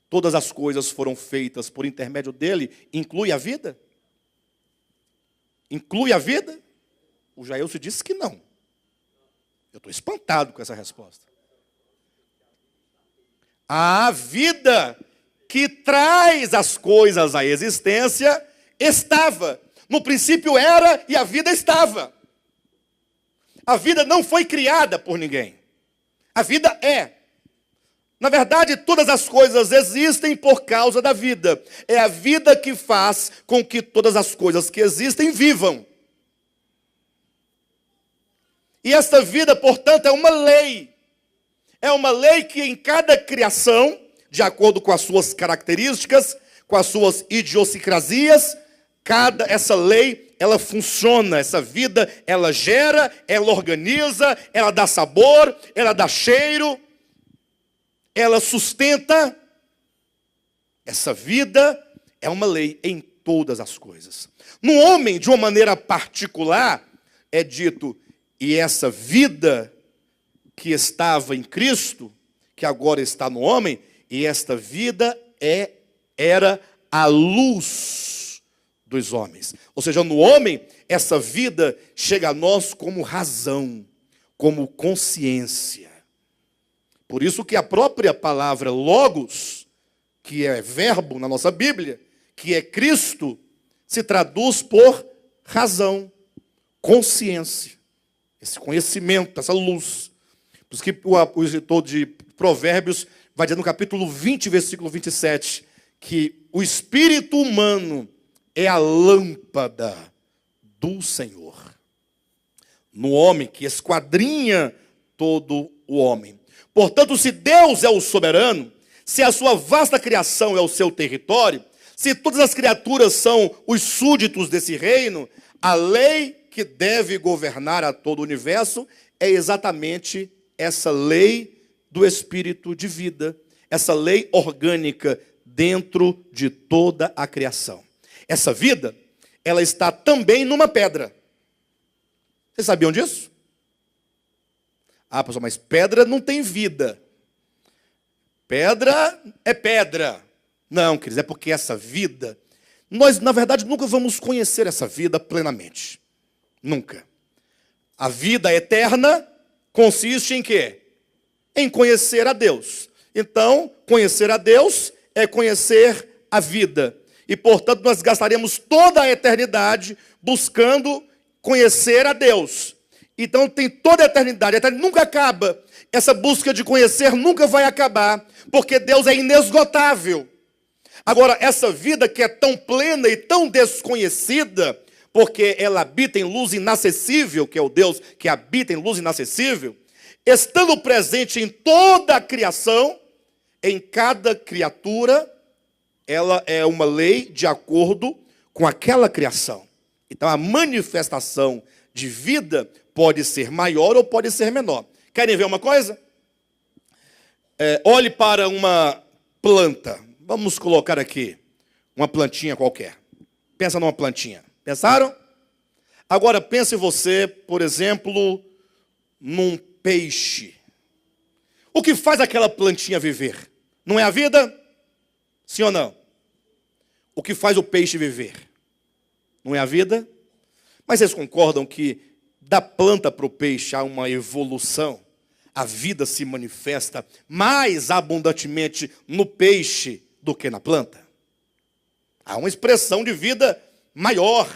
Todas as coisas foram feitas por intermédio dele, inclui a vida? Inclui a vida? O Jailson disse que não. Eu estou espantado com essa resposta. A vida que traz as coisas à existência estava. No princípio era e a vida estava. A vida não foi criada por ninguém. A vida é. Na verdade, todas as coisas existem por causa da vida. É a vida que faz com que todas as coisas que existem vivam. E esta vida, portanto, é uma lei. É uma lei que em cada criação, de acordo com as suas características, com as suas idiosincrasias, essa lei, ela funciona, essa vida, ela gera, ela organiza, ela dá sabor, ela dá cheiro, ela sustenta. Essa vida é uma lei em todas as coisas. No homem, de uma maneira particular, é dito, e essa vida que estava em Cristo, que agora está no homem, e esta vida era a luz dos homens. Ou seja, no homem, essa vida chega a nós como razão, como consciência. Por isso que a própria palavra logos, que é verbo na nossa Bíblia, que é Cristo, se traduz por razão, consciência, esse conhecimento, essa luz. Por isso que o escritor de Provérbios vai dizer no capítulo 20, versículo 27, que o espírito humano é a lâmpada do Senhor. No homem que esquadrinha todo o homem. Portanto, se Deus é o soberano, se a sua vasta criação é o seu território, se todas as criaturas são os súditos desse reino, a lei que deve governar a todo o universo é exatamente essa lei do espírito de vida, essa lei orgânica dentro de toda a criação. Essa vida, ela está também numa pedra. Vocês sabiam disso? Ah, pastor, mas pedra não tem vida. Pedra é pedra. Não, queridos, é porque essa vida, nós, na verdade, nunca vamos conhecer essa vida plenamente. Nunca. A vida eterna consiste em quê? Em conhecer a Deus. Então, conhecer a Deus é conhecer a vida. E, portanto, nós gastaremos toda a eternidade buscando conhecer a Deus. Então, tem toda a eternidade nunca acaba. Essa busca de conhecer nunca vai acabar, porque Deus é inesgotável. Agora, essa vida que é tão plena e tão desconhecida, porque ela habita em luz inacessível, que é o Deus que habita em luz inacessível, estando presente em toda a criação, em cada criatura, ela é uma lei de acordo com aquela criação. Então, a manifestação de vida pode ser maior ou pode ser menor. Querem ver uma coisa? Olhe para uma planta. Vamos colocar aqui uma plantinha qualquer. Pensa numa plantinha. Pensaram? Agora pense você, por exemplo, num peixe. O que faz aquela plantinha viver? Não é a vida? Sim ou não? O que faz o peixe viver? Não é a vida? Mas vocês concordam que da planta para o peixe há uma evolução? A vida se manifesta mais abundantemente no peixe do que na planta? Há uma expressão de vida maior.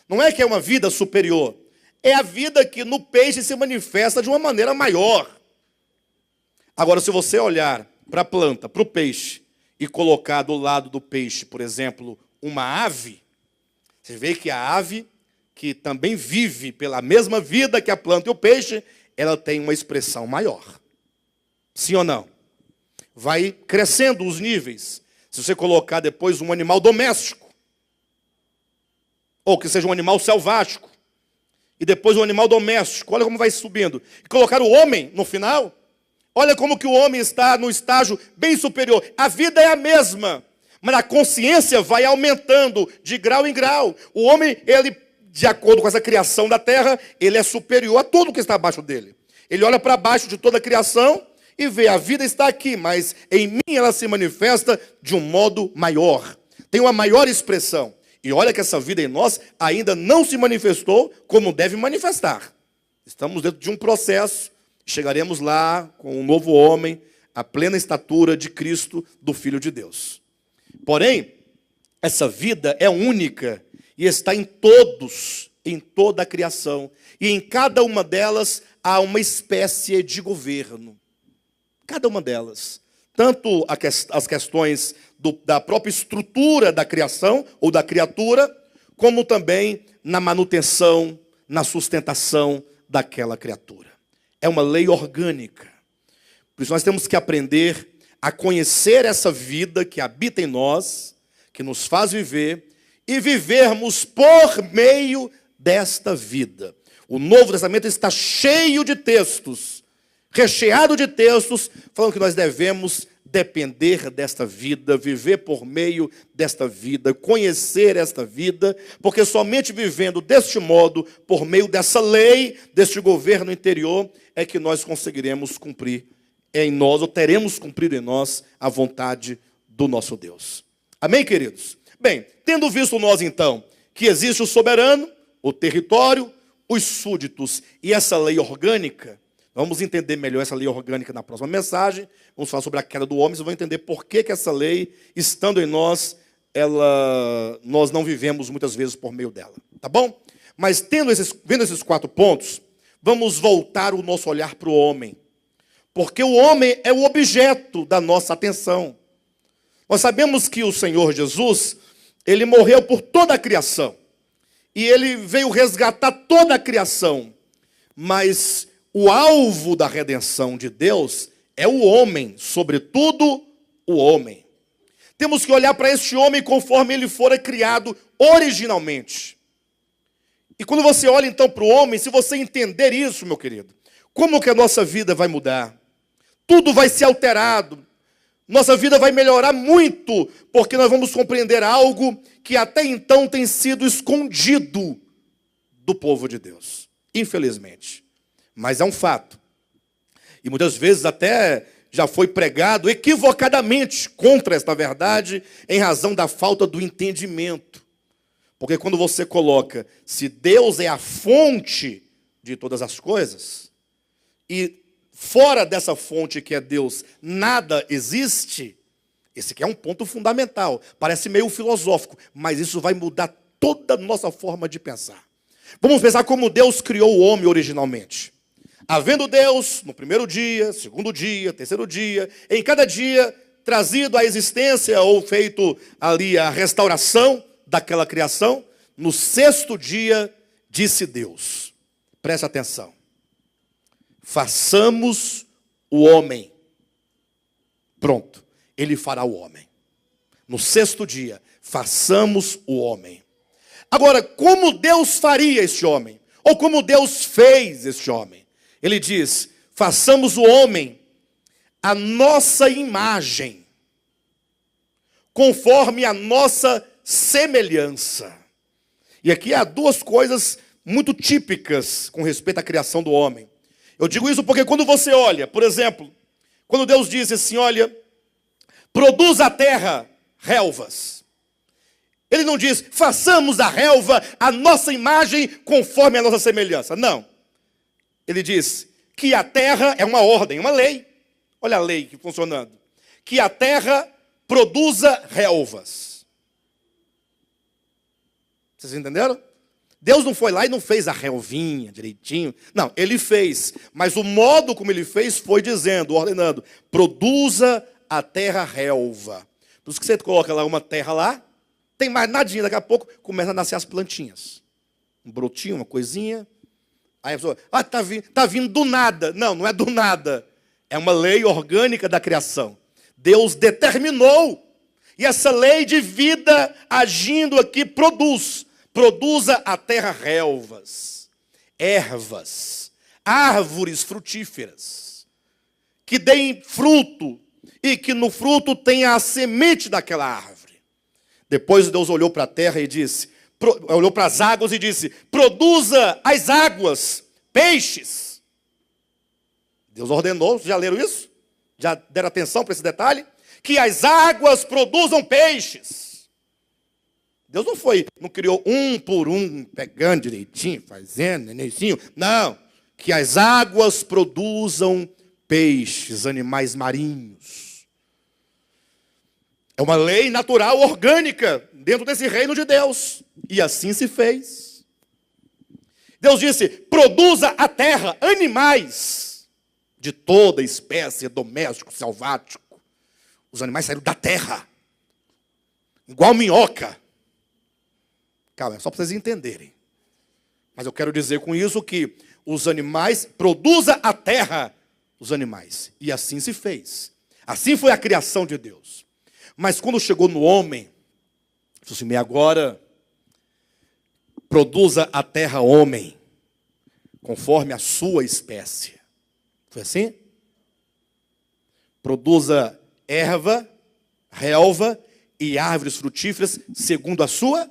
Não é que é uma vida superior. É a vida que no peixe se manifesta de uma maneira maior. Agora, se você olhar para a planta, para o peixe, e colocar do lado do peixe, por exemplo, uma ave, você vê que a ave, que também vive pela mesma vida que a planta e o peixe, ela tem uma expressão maior. Sim ou não? Vai crescendo os níveis. Se você colocar depois um animal doméstico, ou que seja um animal selvático, e depois um animal doméstico, olha como vai subindo. E colocar o homem no final, olha como que o homem está no estágio bem superior. A vida é a mesma, mas a consciência vai aumentando de grau em grau. O homem, ele, de acordo com essa criação da terra, ele é superior a tudo que está abaixo dele. Ele olha para baixo de toda a criação e vê, a vida está aqui, mas em mim ela se manifesta de um modo maior. Tem uma maior expressão. E olha que essa vida em nós ainda não se manifestou como deve manifestar. Estamos dentro de um processo. Chegaremos lá com um novo homem, a plena estatura de Cristo, do Filho de Deus. Porém, essa vida é única e está em todos, em toda a criação. E em cada uma delas há uma espécie de governo. Cada uma delas. Tanto as questões da própria estrutura da criação ou da criatura, como também na manutenção, na sustentação daquela criatura. É uma lei orgânica. Por isso nós temos que aprender a conhecer essa vida que habita em nós, que nos faz viver, e vivermos por meio desta vida. O Novo Testamento está cheio de textos, recheado de textos, falando que nós devemos depender desta vida, viver por meio desta vida, conhecer esta vida, porque somente vivendo deste modo, por meio dessa lei, deste governo interior, é que nós conseguiremos cumprir em nós, ou teremos cumprido em nós, a vontade do nosso Deus. Amém, queridos? Bem, tendo visto nós então, que existe o soberano, o território, os súditos e essa lei orgânica, vamos entender melhor essa lei orgânica na próxima mensagem. Vamos falar sobre a queda do homem, vocês vão entender por que essa lei, estando em nós, nós não vivemos muitas vezes por meio dela. Tá bom? Mas vendo esses 4 pontos, vamos voltar o nosso olhar para o homem. Porque o homem é o objeto da nossa atenção. Nós sabemos que o Senhor Jesus, ele morreu por toda a criação. E ele veio resgatar toda a criação. Mas o alvo da redenção de Deus é o homem, sobretudo o homem. Temos que olhar para este homem conforme ele fora criado originalmente. E quando você olha então para o homem, se você entender isso, meu querido, como que a nossa vida vai mudar? Tudo vai ser alterado. Nossa vida vai melhorar muito, porque nós vamos compreender algo que até então tem sido escondido do povo de Deus. Infelizmente. Mas é um fato. E muitas vezes até já foi pregado equivocadamente contra esta verdade, em razão da falta do entendimento. Porque quando você coloca, se Deus é a fonte de todas as coisas, e fora dessa fonte que é Deus, nada existe, esse aqui é um ponto fundamental. Parece meio filosófico, mas isso vai mudar toda a nossa forma de pensar. Vamos pensar como Deus criou o homem originalmente. Havendo Deus, no primeiro dia, segundo dia, terceiro dia, em cada dia, trazido à existência ou feito ali a restauração daquela criação, no 6º dia, disse Deus, preste atenção, façamos o homem. Pronto, ele fará o homem. No 6º dia, façamos o homem. Agora, como Deus faria este homem? Ou como Deus fez este homem? Ele diz, façamos o homem a nossa imagem, conforme a nossa semelhança. E aqui há 2 coisas muito típicas com respeito à criação do homem. Eu digo isso porque quando você olha, por exemplo, quando Deus diz assim, olha, produz a terra relvas. Ele não diz, façamos a relva a nossa imagem conforme a nossa semelhança. Não. Ele diz que a terra é uma ordem, uma lei. Olha a lei funcionando. Que a terra produza relvas. Vocês entenderam? Deus não foi lá e não fez a relvinha direitinho. Não, ele fez. Mas o modo como ele fez foi dizendo, ordenando, produza a terra relva. Por isso que você coloca lá uma terra lá, tem mais nadinha, daqui a pouco começa a nascer as plantinhas. Um brotinho, uma coisinha. Aí a pessoa, tá vindo do nada. Não, não é do nada. É uma lei orgânica da criação. Deus determinou. E essa lei de vida agindo aqui produza a terra relvas, ervas, árvores frutíferas, que deem fruto e que no fruto tenha a semente daquela árvore. Depois Deus olhou para a terra e disse, olhou para as águas e disse, produza as águas, peixes. Deus ordenou, já leram isso? Já deram atenção para esse detalhe? Que as águas produzam peixes. Deus não criou um por um, pegando direitinho, fazendo, nenenzinho. Não, que as águas produzam peixes, animais marinhos. É uma lei natural, orgânica, dentro desse reino de Deus. E assim se fez. Deus disse: produza a terra animais de toda espécie, doméstico, selvático. Os animais saíram da terra, igual minhoca. Calma, é só para vocês entenderem. Mas eu quero dizer com isso que os animais, produza a terra os animais. E assim se fez. Assim foi a criação de Deus. Mas quando chegou no homem, disse assim: agora produza a terra homem, conforme a sua espécie. Foi assim? Produza erva, relva e árvores frutíferas, segundo a sua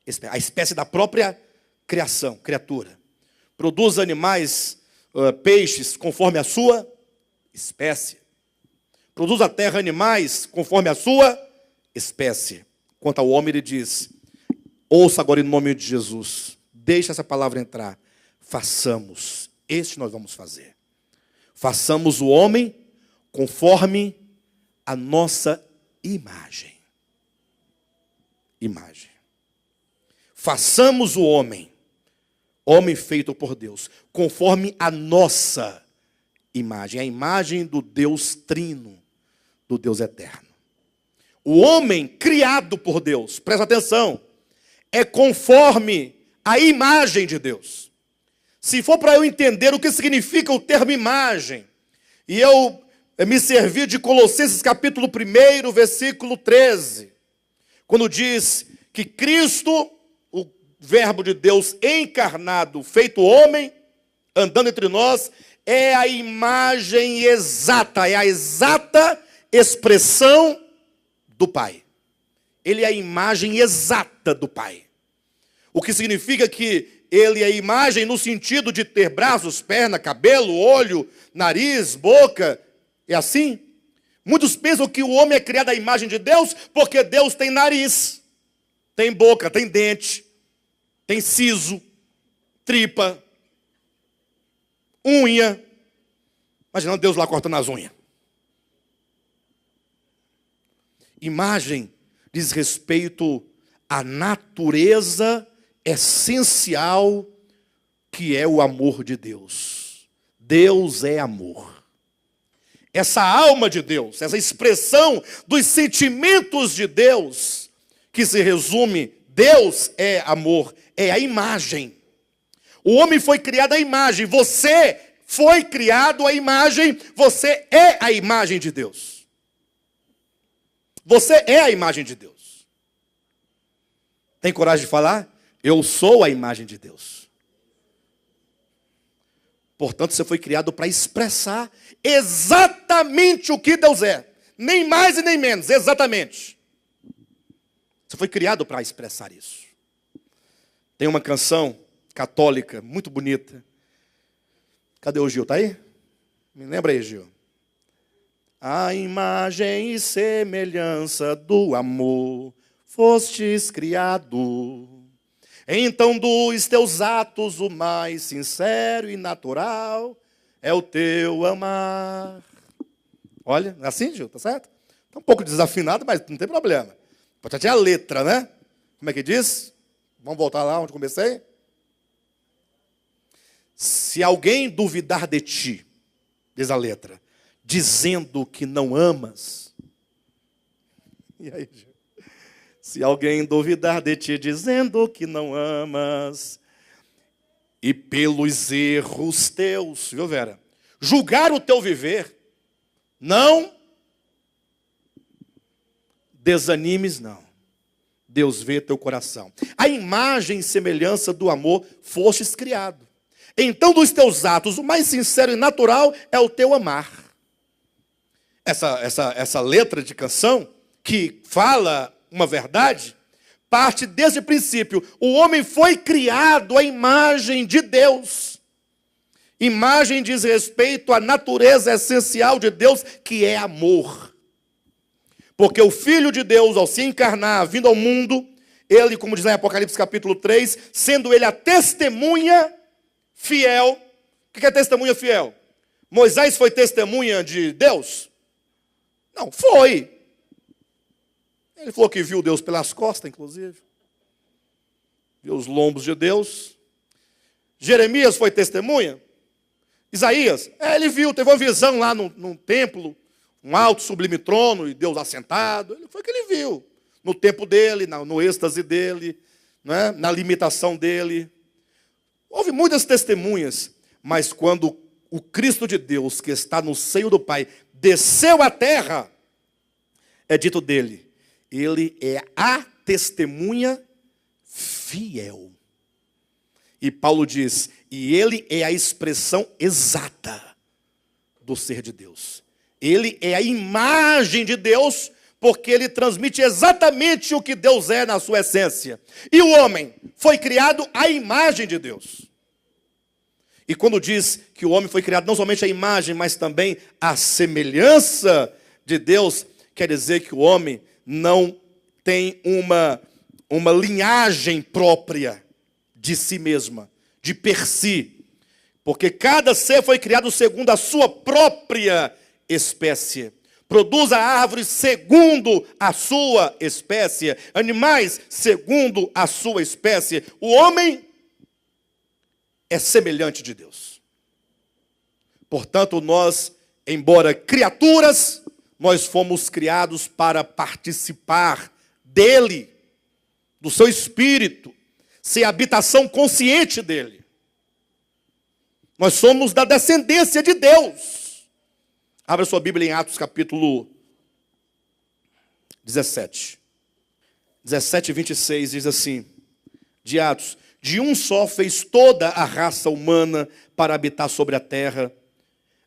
espécie, a espécie da própria criação, criatura. Produza animais, peixes, conforme a sua espécie. Produz a terra animais, conforme a sua espécie. Quanto ao homem, ele diz: ouça agora em nome de Jesus, deixa essa palavra entrar. Façamos, este nós vamos fazer. Façamos o homem conforme a nossa imagem. Imagem. Façamos o homem, homem feito por Deus, conforme a nossa imagem, a imagem do Deus trino, do Deus eterno. O homem criado por Deus, presta atenção, é conforme a imagem de Deus. Se for para eu entender o que significa o termo imagem, e eu me servir de Colossenses capítulo 1, versículo 13, quando diz que Cristo, o verbo de Deus encarnado, feito homem, andando entre nós, é a imagem exata, é a exata expressão do Pai. Ele é a imagem exata do Pai. O que significa que ele é a imagem no sentido de ter braços, perna, cabelo, olho, nariz, boca. É assim? Muitos pensam que o homem é criado à imagem de Deus porque Deus tem nariz, tem boca, tem dente, tem siso, tripa, unha. Imagina Deus lá cortando as unhas. Imagem diz respeito à natureza essencial que é o amor de Deus. Deus é amor. Essa alma de Deus, essa expressão dos sentimentos de Deus, que se resume, Deus é amor, é a imagem. O homem foi criado à imagem, você foi criado à imagem, você é a imagem de Deus. Você é a imagem de Deus. Tem coragem de falar? Eu sou a imagem de Deus. Portanto, você foi criado para expressar exatamente o que Deus é. Nem mais e nem menos, exatamente. Você foi criado para expressar isso. Tem uma canção católica muito bonita. Cadê o Gil? Está aí? Me lembra aí, Gil. A imagem e semelhança do amor fostes criado. Então dos teus atos o mais sincero e natural é o teu amar. Olha, é assim, Gil, tá certo? Está um pouco desafinado, mas não tem problema. Pode ter a letra, né? Como é que diz? Vamos voltar lá onde comecei? Se alguém duvidar de ti, diz a letra, dizendo que não amas. E aí, Gil? Se alguém duvidar de ti, dizendo que não amas, e pelos erros teus, viu, Vera? Julgar o teu viver, não desanimes, não. Deus vê teu coração. A imagem e semelhança do amor fostes criado. Então, dos teus atos, o mais sincero e natural é o teu amar. Essa letra de canção, que fala uma verdade, parte desse princípio. O homem foi criado à imagem de Deus. Imagem diz respeito à natureza essencial de Deus, que é amor. Porque o Filho de Deus, ao se encarnar, vindo ao mundo, ele, como diz em Apocalipse capítulo 3, sendo ele a testemunha fiel. O que é testemunha fiel? Moisés foi testemunha de Deus? Não, foi. Ele falou que viu Deus pelas costas, inclusive. Viu os lombos de Deus. Jeremias foi testemunha? Isaías? Ele viu, teve uma visão lá num templo, um alto sublime trono e Deus assentado. Foi o que ele viu. No tempo dele, no êxtase dele, né? Na limitação dele. Houve muitas testemunhas, mas quando o Cristo de Deus, que está no seio do Pai, desceu à terra, é dito dele, ele é a testemunha fiel. E Paulo diz, e ele é a expressão exata do ser de Deus. Ele é a imagem de Deus, porque ele transmite exatamente o que Deus é na sua essência. E o homem foi criado à imagem de Deus. E quando diz que o homem foi criado não somente à imagem, mas também à semelhança de Deus, quer dizer que o homem não tem uma linhagem própria de si mesma, de per si. Porque cada ser foi criado segundo a sua própria espécie. Produz a árvore segundo a sua espécie, animais segundo a sua espécie. O homem é semelhante de Deus. Portanto, nós, embora criaturas, nós fomos criados para participar dele, do seu espírito, ser habitação consciente dele. Nós somos da descendência de Deus. Abra sua Bíblia em Atos capítulo 17. 17 e 26 diz assim, de Atos, de um só fez toda a raça humana para habitar sobre a terra,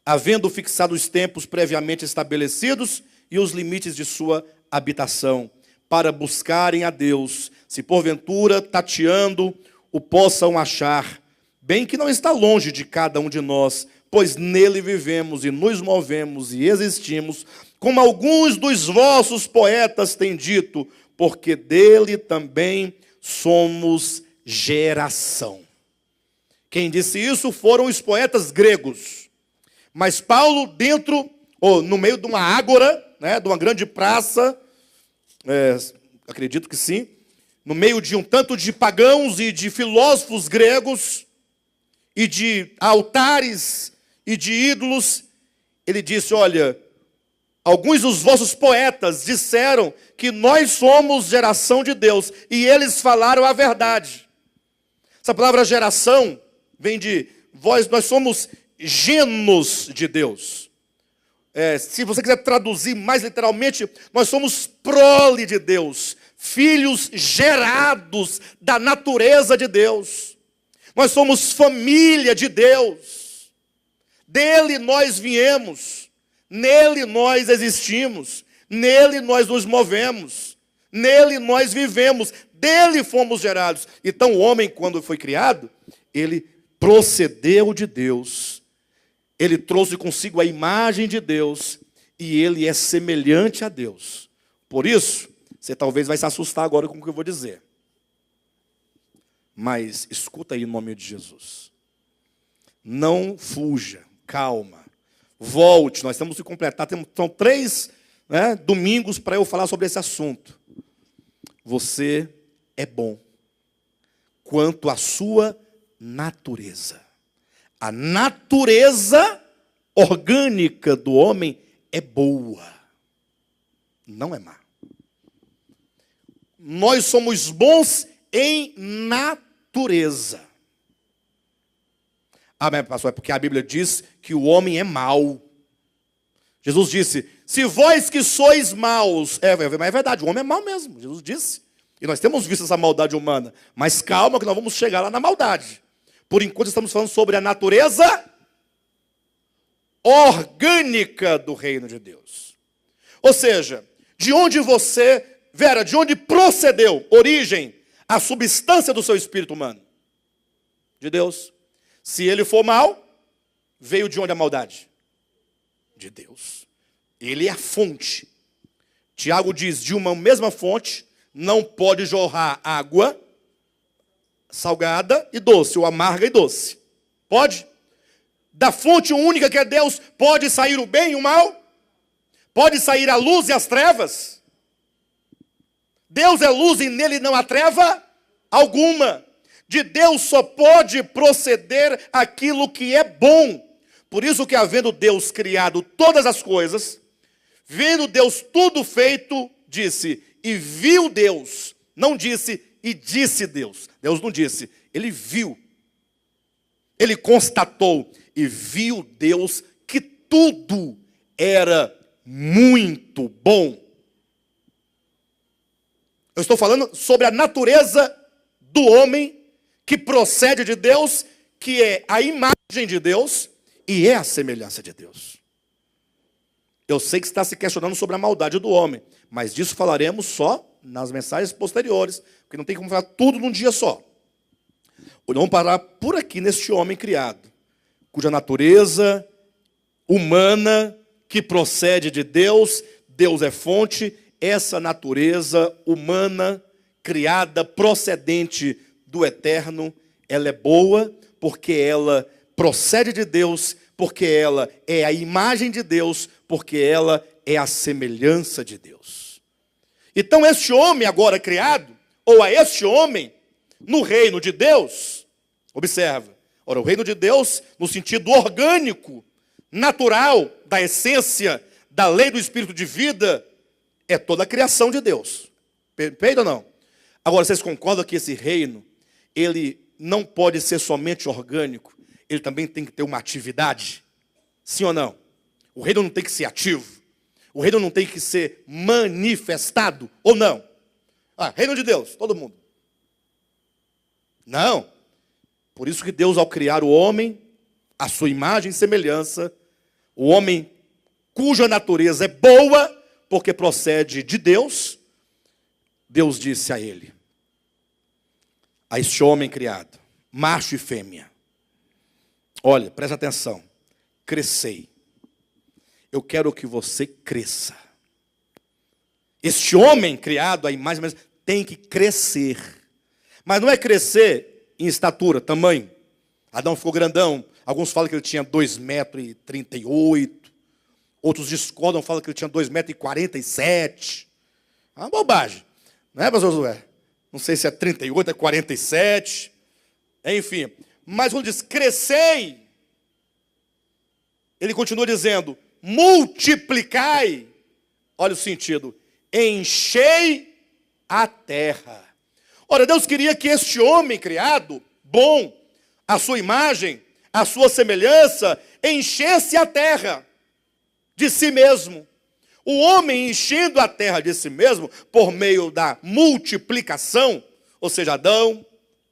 havendo fixado os tempos previamente estabelecidos e os limites de sua habitação, para buscarem a Deus, se porventura, tateando, o possam achar, bem que não está longe de cada um de nós, pois nele vivemos e nos movemos e existimos, como alguns dos vossos poetas têm dito, porque dele também somos geração. Quem disse isso foram os poetas gregos. Mas Paulo, no meio de uma ágora, né, de uma grande praça, acredito que sim, no meio de um tanto de pagãos e de filósofos gregos, e de altares e de ídolos, ele disse, olha, alguns dos vossos poetas disseram que nós somos geração de Deus, e eles falaram a verdade. Essa palavra geração vem de nós somos genos de Deus. Se você quiser traduzir mais literalmente, nós somos prole de Deus, filhos gerados da natureza de Deus. Nós somos família de Deus. Dele nós viemos, nele nós existimos, nele nós nos movemos, nele nós vivemos, dele fomos gerados. Então o homem, quando foi criado, ele procedeu de Deus, ele trouxe consigo a imagem de Deus, e ele é semelhante a Deus. Por isso, você talvez vai se assustar agora com o que eu vou dizer. Mas escuta aí em nome de Jesus. Não fuja, calma, volte, nós temos que completar, são 3 domingos para eu falar sobre esse assunto. Você é bom quanto à sua natureza. A natureza orgânica do homem é boa, não é má. Nós somos bons em natureza. Ah, mas pastor, é porque a Bíblia diz que o homem é mau. Jesus disse, se vós que sois maus, mas é verdade, o homem é mau mesmo, Jesus disse. E nós temos visto essa maldade humana, mas calma que nós vamos chegar lá na maldade. Por enquanto estamos falando sobre a natureza orgânica do reino de Deus. Ou seja, de onde de onde procedeu, origem, a substância do seu espírito humano? De Deus. Se ele for mau, veio de onde a maldade? De Deus. Ele é a fonte. Tiago diz, de uma mesma fonte, não pode jorrar água salgada e doce, ou amarga e doce. Pode? Da fonte única que é Deus, pode sair o bem e o mal? Pode sair a luz e as trevas? Deus é luz e nele não há treva alguma. De Deus só pode proceder aquilo que é bom. Por isso que, havendo Deus criado todas as coisas, vendo Deus tudo feito, disse, e viu Deus. Não disse, e disse Deus. Deus não disse, ele viu. Ele constatou e viu Deus que tudo era muito bom. Eu estou falando sobre a natureza do homem que procede de Deus, que é a imagem de Deus e é a semelhança de Deus. Eu sei que você está se questionando sobre a maldade do homem, mas disso falaremos só nas mensagens posteriores, porque não tem como falar tudo num dia só. Vamos parar por aqui neste homem criado, cuja natureza humana, que procede de Deus, Deus é fonte, essa natureza humana, criada, procedente do eterno, ela é boa, porque ela procede de Deus, porque ela é a imagem de Deus, porque ela é a semelhança de Deus. Então este homem agora criado, ou a este homem, no reino de Deus, observa, ora, o reino de Deus, no sentido orgânico, natural, da essência, da lei do Espírito de vida, é toda a criação de Deus. Perfeito ou não? Agora, vocês concordam que esse reino, ele não pode ser somente orgânico, ele também tem que ter uma atividade? Sim ou não? O reino não tem que ser ativo. O reino não tem que ser manifestado, ou não? Reino de Deus, todo mundo. Não. Por isso que Deus, ao criar o homem, a sua imagem e semelhança, o homem cuja natureza é boa, porque procede de Deus, Deus disse a ele, a este homem criado, macho e fêmea, olha, presta atenção, crescei. Eu quero que você cresça. Este homem criado, a imagem, tem que crescer. Mas não é crescer em estatura, tamanho. Adão ficou grandão. Alguns falam que ele tinha 2,38 m. Outros discordam, falam que ele tinha 2,47 m. É uma bobagem. Não é, pastor Josué? Não sei se é 38, é 47. Enfim. Mas quando diz crescei, ele continua dizendo, multiplicai. Olha o sentido. Enchei a terra. Ora, Deus queria que este homem criado, bom, a sua imagem, a sua semelhança, enchesse a terra de si mesmo. O homem enchendo a terra de si mesmo, por meio da multiplicação, ou seja, Adão,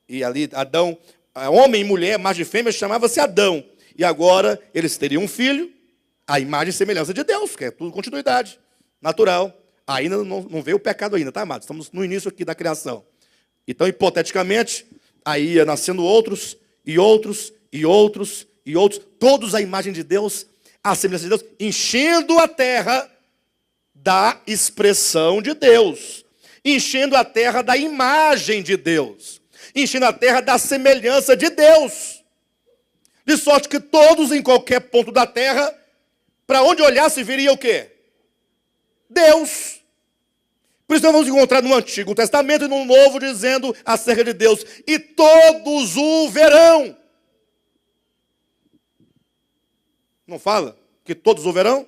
e ali Adão, homem e mulher, macho e fêmea, chamava-se Adão. E agora eles teriam um filho, a imagem e semelhança de Deus, que é tudo continuidade, natural. Ainda não veio o pecado ainda, tá, amados? Estamos no início aqui da criação. Então, hipoteticamente, aí ia nascendo outros, e outros, e outros, e outros, todos a imagem de Deus, a semelhança de Deus, enchendo a terra da expressão de Deus, enchendo a terra da imagem de Deus, enchendo a terra da semelhança de Deus, de sorte que todos em qualquer ponto da terra, para onde olhasse, viria o quê? Deus. Por isso nós vamos encontrar no Antigo Testamento e no Novo dizendo acerca de Deus, e todos o verão. Não fala que todos o verão?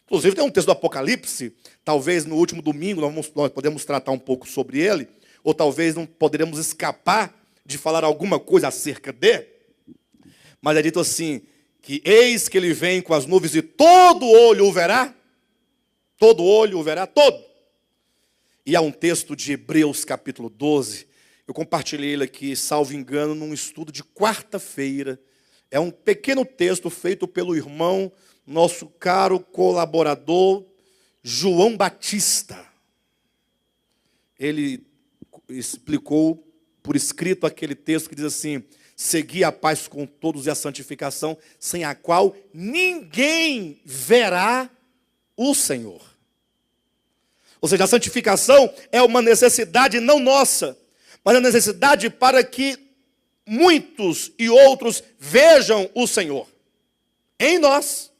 Inclusive tem um texto do Apocalipse, talvez no último domingo nós podemos tratar um pouco sobre ele, ou talvez não poderemos escapar de falar alguma coisa acerca dele. Mas é dito assim, que eis que ele vem com as nuvens e todo olho o verá. Todo olho o verá, todo. E há um texto de Hebreus capítulo 12, eu compartilhei ele aqui, salvo engano, num estudo de quarta-feira. É um pequeno texto feito pelo irmão, nosso caro colaborador, João Batista. Ele explicou por escrito aquele texto que diz assim, segui a paz com todos e a santificação, sem a qual ninguém verá o Senhor. Ou seja, a santificação é uma necessidade não nossa, mas a necessidade para que muitos e outros vejam o Senhor em nós.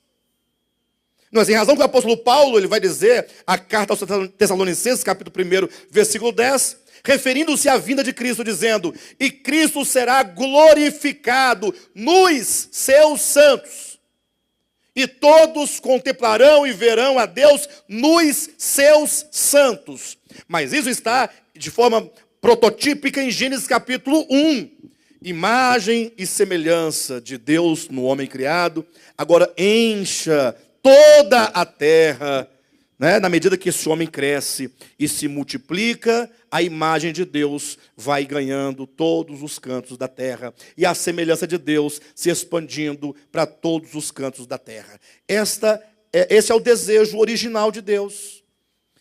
Mas em razão que o apóstolo Paulo ele vai dizer, a carta aos Tessalonicenses, capítulo 1, versículo 10, referindo-se à vinda de Cristo, dizendo: e Cristo será glorificado nos seus santos, e todos contemplarão e verão a Deus nos seus santos. Mas isso está de forma prototípica em Gênesis capítulo 1. Imagem e semelhança de Deus no homem criado. Agora encha toda a terra, né? Na medida que esse homem cresce e se multiplica, a imagem de Deus vai ganhando todos os cantos da terra. E a semelhança de Deus se expandindo para todos os cantos da terra. Esse é o desejo original de Deus.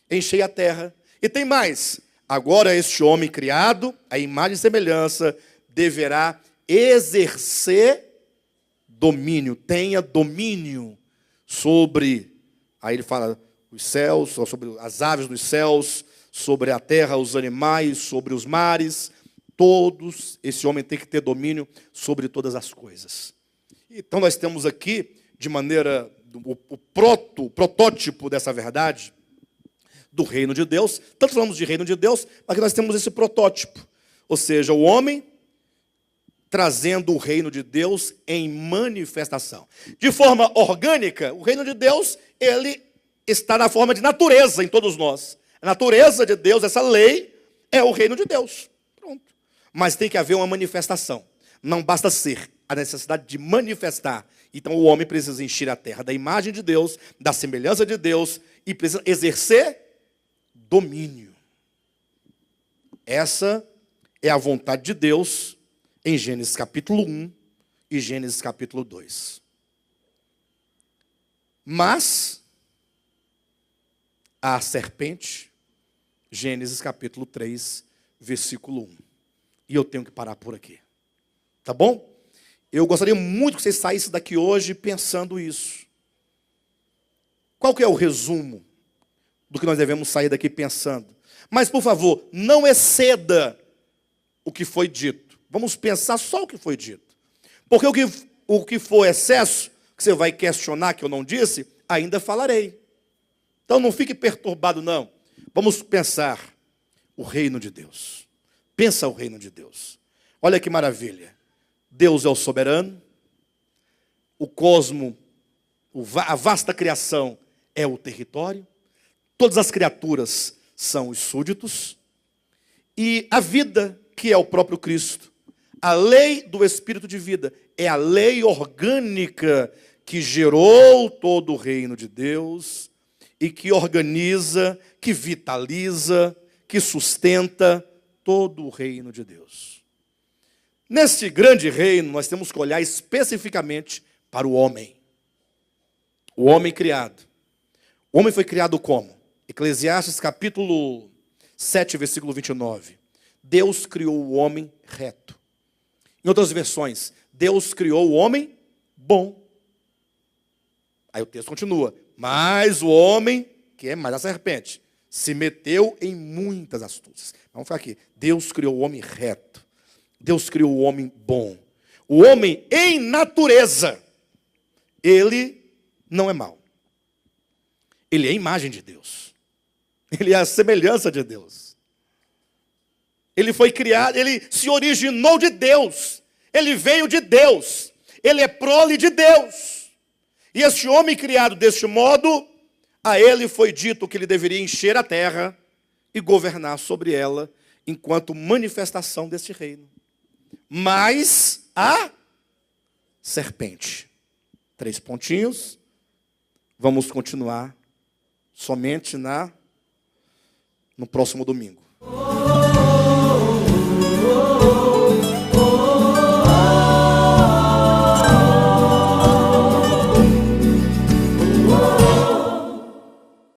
Encher a terra. E tem mais. Agora este homem criado, a imagem e semelhança, deverá exercer domínio. Tenha domínio sobre, aí ele fala, os céus, sobre as aves dos céus, sobre a terra, os animais, sobre os mares, todos, esse homem tem que ter domínio sobre todas as coisas. Então nós temos aqui, de maneira, o protótipo dessa verdade, do reino de Deus. Tanto falamos de reino de Deus, mas que nós temos esse protótipo. Ou seja, o homem trazendo o reino de Deus em manifestação. De forma orgânica, o reino de Deus, ele está na forma de natureza em todos nós. A natureza de Deus, essa lei, é o reino de Deus. Pronto. Mas tem que haver uma manifestação. Não basta ser, a necessidade de manifestar. Então o homem precisa encher a terra da imagem de Deus, da semelhança de Deus, e precisa exercer domínio. Essa é a vontade de Deus em Gênesis capítulo 1 e Gênesis capítulo 2. Mas a serpente, Gênesis capítulo 3, versículo 1. E eu tenho que parar por aqui. Tá bom? Eu gostaria muito que vocês saíssem daqui hoje pensando isso. Qual que é o resumo do que nós devemos sair daqui pensando? Mas, por favor, não exceda o que foi dito. Vamos pensar só o que foi dito. Porque o que for excesso, que você vai questionar que eu não disse, ainda falarei. Então não fique perturbado, não. Vamos pensar o reino de Deus. Pensa o reino de Deus. Olha que maravilha. Deus é o soberano. O cosmo, a vasta criação é o território. Todas as criaturas são os súditos. E a vida, que é o próprio Cristo. A lei do Espírito de vida é a lei orgânica que gerou todo o reino de Deus e que organiza, que vitaliza, que sustenta todo o reino de Deus. Neste grande reino, nós temos que olhar especificamente para o homem. O homem criado. O homem foi criado como? Eclesiastes capítulo 7, versículo 29. Deus criou o homem reto. Em outras versões, Deus criou o homem bom. Aí o texto continua. Mas o homem, que é mais a serpente, se meteu em muitas astúcias. Vamos ficar aqui. Deus criou o homem reto. Deus criou o homem bom. O homem, em natureza, ele não é mau. Ele é a imagem de Deus. Ele é a semelhança de Deus. Ele foi criado, ele se originou de Deus. Ele veio de Deus. Ele é prole de Deus. E este homem criado deste modo, a ele foi dito que ele deveria encher a terra e governar sobre ela, enquanto manifestação deste reino. Mas a serpente. 3 pontinhos. Vamos continuar somente no próximo domingo.